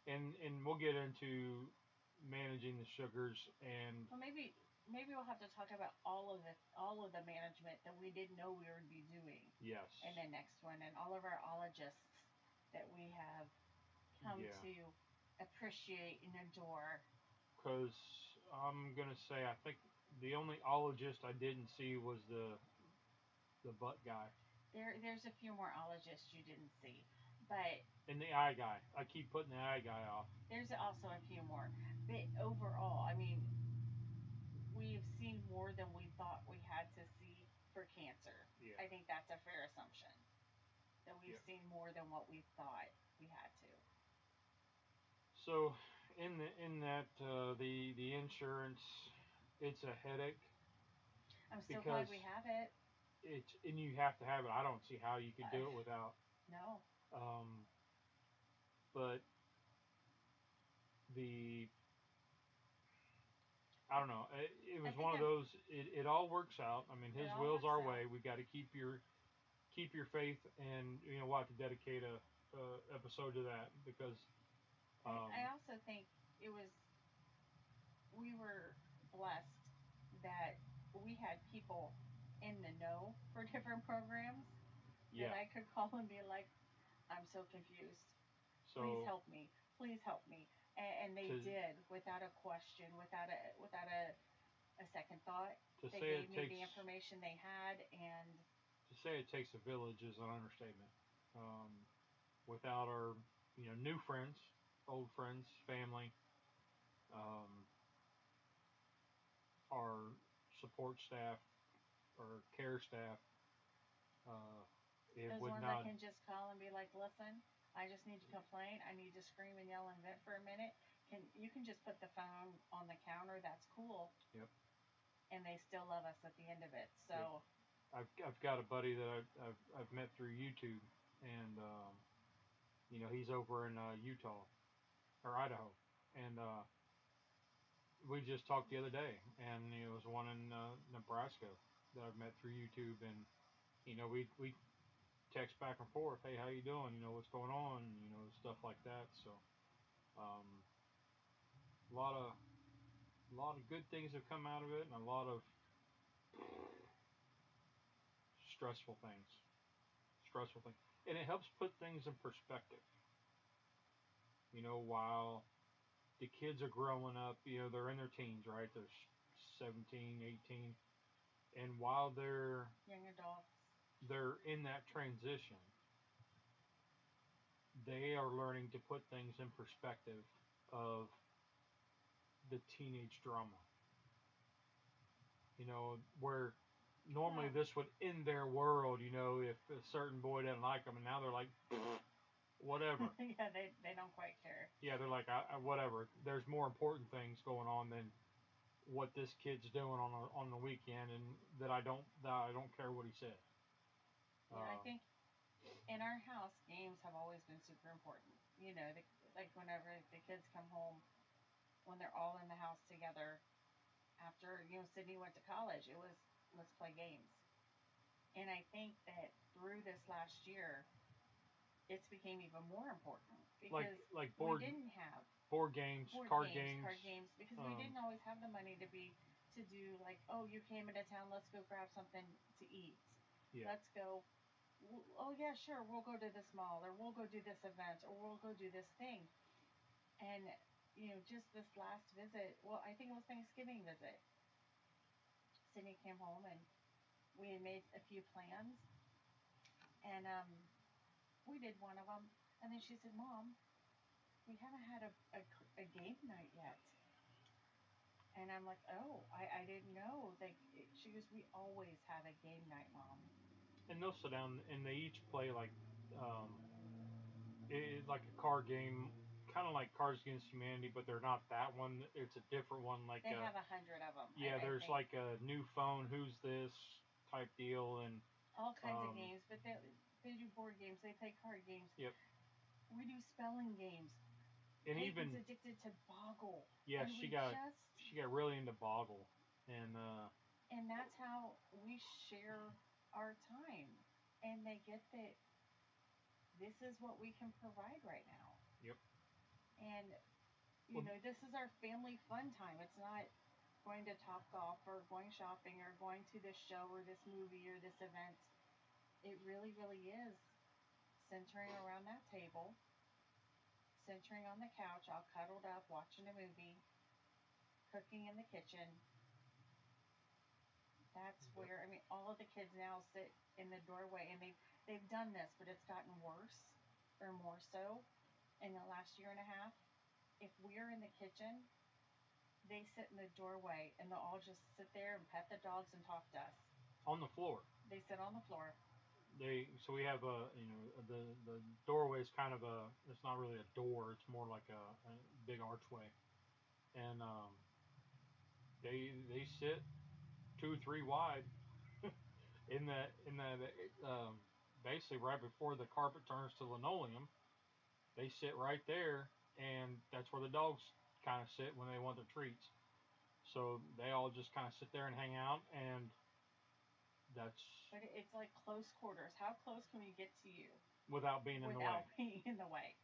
And we'll get into managing the sugars and. Well, maybe we'll have to talk about all of the management that we didn't know we would be doing. Yes. In the next one, and all of our ologists that we have come to appreciate and adore. Because I'm gonna say I think the only ologist I didn't see was the butt guy. There's a few more ologists you didn't see, but. And the eye guy. I keep putting the eye guy off. There's also a few more, but overall, I mean, we've seen more than we thought we had to see for cancer. Yeah. I think that's a fair assumption. That we've seen more than what we thought we had to. So, in that the insurance, it's a headache. I'm still glad we have it. And you have to have it. I don't see how you could do it without. No. But I don't know. It was one of those. It all works out. I mean, His will's our way. We got to keep your faith, and we'll have to dedicate a episode to that because. I also think we were blessed that we had people in the know for different programs that I could call and be like, I'm so confused. Please help me. Please help me. And they did without a question, without a second thought. They gave me the information they had, and to say it takes a village is an understatement. Without our new friends, old friends, family, our support staff, our care staff, it those would ones not. I can just call and be like, listen, I just need to complain. I need to scream and yell and vent for a minute. you can just put the phone on the counter. That's cool. Yep. And they still love us at the end of it. Yep. So I've got a buddy that I've met through YouTube, and he's over in Utah or Idaho, and we just talked the other day, and it was one in Nebraska that I've met through YouTube, and we text back and forth, hey, how you doing? What's going on? Stuff like that. So um, a lot of good things have come out of it, and a lot of stressful things. Stressful things, and it helps put things in perspective. While the kids are growing up, they're in their teens, right? They're 17, 18, and while young adults. they're in that transition, they are learning to put things in perspective of the teenage drama. Where normally Well, this would end their world, if a certain boy doesn't like them, and now they're like, whatever. Yeah, they don't quite care. Yeah, they're like, whatever. There's more important things going on than what this kid's doing on the weekend, and that I don't care what he said. Yeah, I think in our house, games have always been super important. Like whenever the kids come home, when they're all in the house together, after Sydney went to college, it was let's play games. And I think that through this last year, it's became even more important because like we didn't have board games, card games, because we didn't always have the money to do like, oh, you came into town, let's go grab something to eat. Yeah. Let's go. Oh yeah, sure, we'll go to this mall, or we'll go do this event, or we'll go do this thing. And just this last visit, well, I think it was Thanksgiving visit. Sydney came home and we had made a few plans, and we did one of them, and then she said, "Mom, we haven't had a game night yet." And I'm like, "Oh, I didn't know." She goes, "We always have a game night, Mom." And they'll sit down and they each play um, like a card game, kind of like Cards Against Humanity, but they're not that one. It's a different one. Like They have 100 of them. yeah, I there's think like a new phone. Who's this type deal? And all kinds of games, but they do board games. They play card games. Yep. We do spelling games. And Peyton's even addicted to Boggle. yeah, And she got really into Boggle, and and that's how we share our time. And they get that this is what we can provide right now. yep. And Well, this is our family fun time. It's not going to Top Golf or going shopping or going to this show or this movie or this event. It really, really is centering around that table, centering on the couch, all cuddled up, watching a movie, cooking in the kitchen. That's yep. where, I mean, all of the kids now sit in the doorway, and they've done this, but it's gotten worse or more so in the last year and a half. If we're in the kitchen, they sit in the doorway and they'll all just sit there and pet the dogs and talk to us. On the floor. They sit on the floor. So we have the doorway is kind of it's not really a door, it's more like a big archway, and they sit 2 3 wide in that basically right before the carpet turns to linoleum. They sit right there, and that's where the dogs kind of sit when they want their treats. So they all just kind of sit there and hang out, and that's But it's like close quarters. How close can we get to you without being in the way. without being in the way?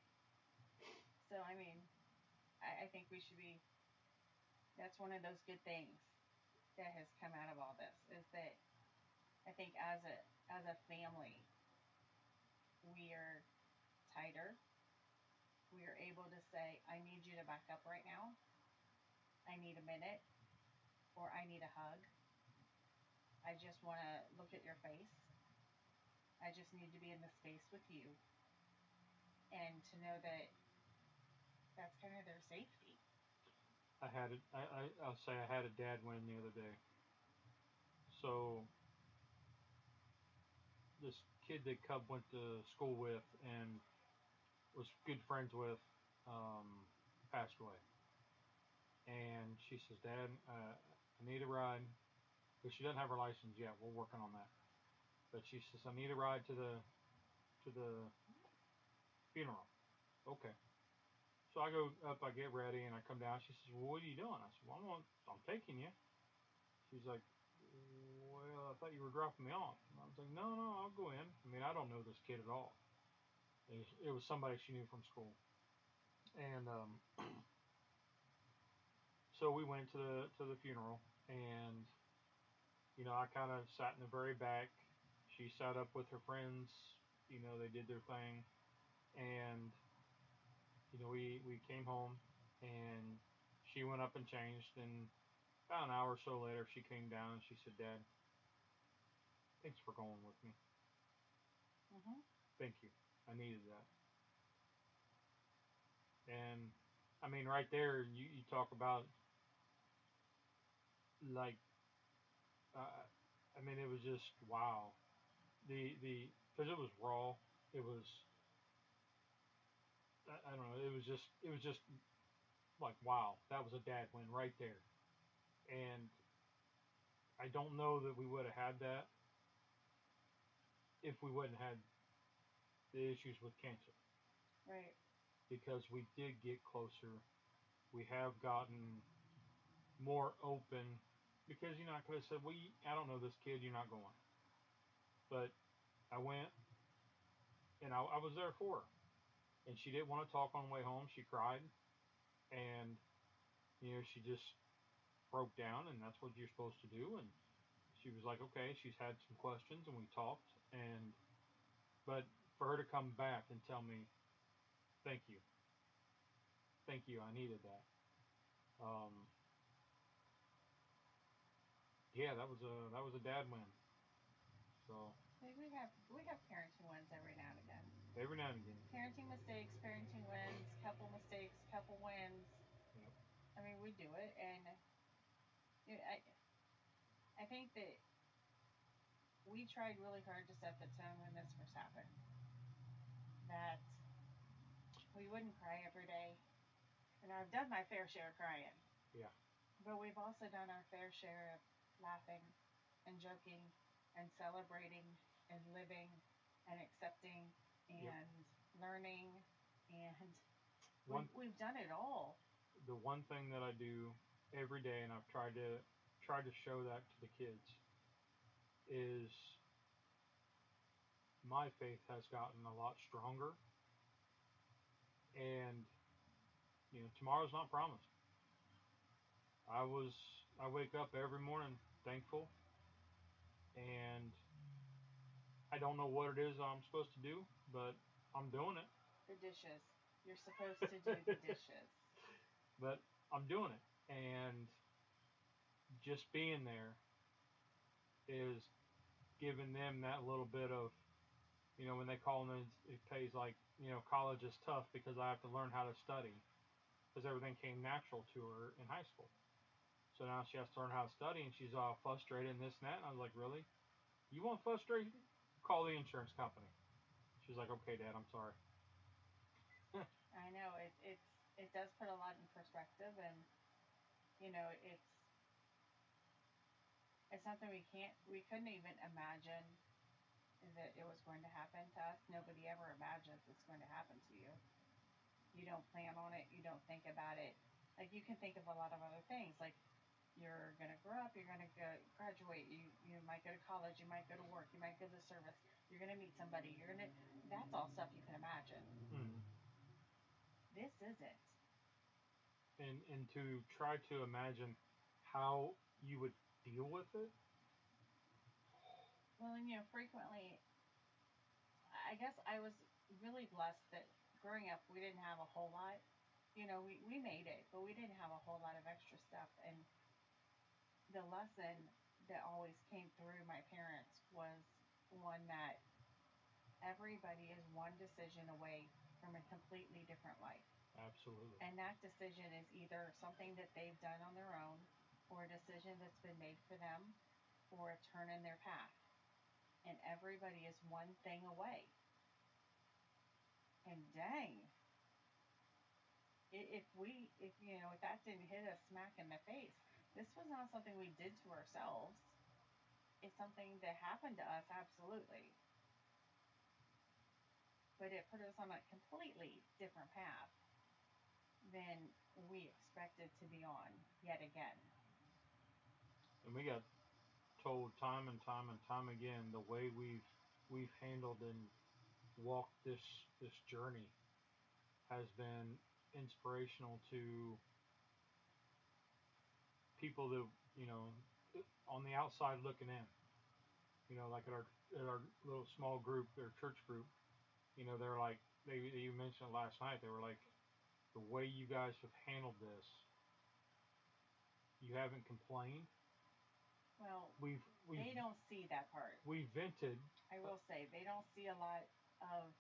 So, I mean, I think we should be, that's one of those good things that has come out of all this, is that I think as a family, we are tighter. We are able to say, I need you to back up right now. I need a minute, or I need a hug. I just want to look at your face. I just need to be in the space with you, and to know that that's kind of their safety. I'll say I had a dad win the other day. So this kid that Cub went to school with and was good friends with passed away. and she says, "Dad, I need a ride." But she doesn't have her license yet. We're working on that. But she says, "I need a ride to the funeral." Okay. So I go up, I get ready, and I come down. She says, "Well, what are you doing?" I said, "Well, I'm taking you." She's like, "Well, I thought you were dropping me off." And I was like, "No, no, I'll go in." I mean, I don't know this kid at all. It was somebody she knew from school, and so we went to the funeral, and I kind of sat in the very back. She sat up with her friends. They did their thing, and we came home, and she went up and changed, and about an hour or so later, she came down and she said, "Dad, thanks for going with me. Mhm. Thank you. I needed that." And I mean, right there, you talk about like, uh, I mean, it was just wow. The because it was raw. It was I don't know. It was just like wow. That was a dad win right there. And I don't know that we would have had that if we wouldn't had the issues with cancer, Right. because we did get closer. We have gotten more open, because I could have said, "Well, I don't know this kid. You're not going." But I went, and I was there for her, and she didn't want to talk on the way home. She cried, and she just broke down, and that's what you're supposed to do. And she was like, "Okay." She's had some questions, and we talked, and but for her to come back and tell me, "Thank you, thank you, I needed that." Yeah, that was a dad win. So Like we have parenting wins every now and again. every now and again. Parenting mistakes, parenting wins, couple mistakes, couple wins. Yep. I mean, we do it, and I think that we tried really hard to set the tone when this first happened. That we wouldn't cry every day, and I've done my fair share of crying, Yeah. but we've also done our fair share of laughing and joking and celebrating and living and accepting Yep. and learning, and One we've done it all. the one thing that I do every day, and I've tried to show that to the kids, is my faith has gotten a lot stronger, and tomorrow's not promised. I wake up every morning thankful, and I don't know what it is I'm supposed to do, but I'm doing The dishes. You're supposed to do the it. dishes. But I'm doing it, and just being there is giving them that little bit of, when they call them, it pays like, college is tough because I have to learn how to study, because everything came natural to her in high school. So now she has to learn how to study, and she's all frustrated and this and that. And I was like, "Really? You want frustration? Call the insurance company." She's like, "Okay, Dad, I'm sorry." I know it does put a lot in perspective, and it's something we couldn't even imagine that it was going to happen to us. Nobody ever imagines it's going to happen to you. You don't plan on it. You don't think about it. Like, you can think of a lot of other things, like you're going to grow up, you're going to go graduate, you might go to college, you might go to work, you might go to service, you're going to meet somebody, that's all stuff you can imagine. Mm. This isn't. And to try to imagine how you would deal with it. Well, and frequently, I guess I was really blessed that growing up we didn't have a whole lot. We made it, but we didn't have a whole lot of extra stuff. And the lesson that always came through my parents was one that everybody is one decision away from a completely different life. Absolutely. And that decision is either something that they've done on their own, or a decision that's been made for them, or a turn in their path. And everybody is one thing away. And dang, if if that didn't hit us smack in the face, this was not something we did to ourselves. It's something that happened to us, absolutely, but it put us on a completely different path than we expected to be on yet again. And we got told time and time and time again the way we've handled and walked this journey has been inspirational to people that on the outside looking in. Like at our little small group, their church group. They're like you mentioned last night. They were like, the way you guys have handled this, you haven't complained. Well, We've they don't see that part. we vented. I will say they don't see a lot of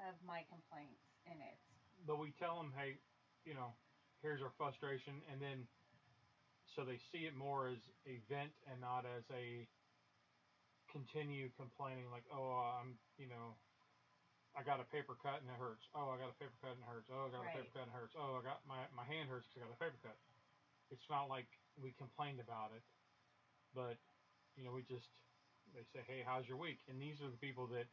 of my complaints in it. But we tell them, hey, you know, here's our frustration, and then so they see it more as a vent and not as a continue complaining like, oh, I got a paper cut and it hurts. Oh, I got a paper cut and it hurts. Oh, I got a paper Right. cut and it hurts. Oh, I got my hand hurts because I got a paper cut. It's not like we complained about it, but we just they say, hey, how's your week? And these are the people that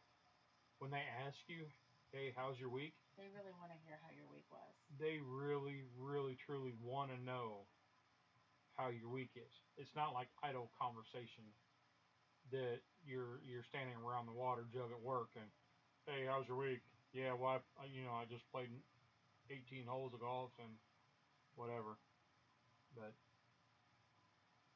when they ask you, hey, how's your week? They really want to hear how your week was. They really, really, truly want to know how your week is. It's not like idle conversation that you're standing around the water jug at work and, hey, how's your week? Yeah, well, I just played 18 holes of golf and whatever. But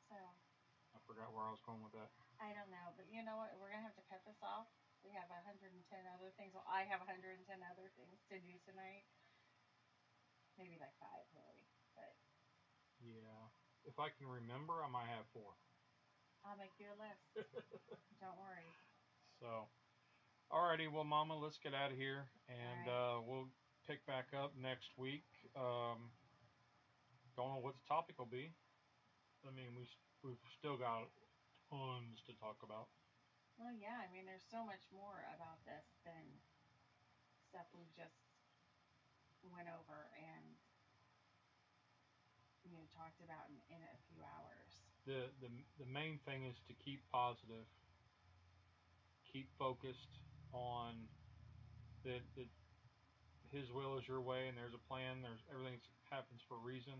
So I forgot where I was going with that. I don't know, but you know what? We're gonna have to cut this off. We have 110 other things. Well, I have 110 other things to do tonight. Maybe like five, really. But Yeah, if I can remember, I might have four. I'll make you a list. Don't worry. So, alrighty, well, Mama, let's get out of here, All and right. we'll pick back up next week. Don't know what the topic will be. I mean, we've still got tons to talk about. Well, yeah. I mean, there's so much more about this than stuff we've just went over and talked about in a few hours. The main thing is to keep positive, keep focused on that his will is your way, and there's a plan. There's everything happens for a reason,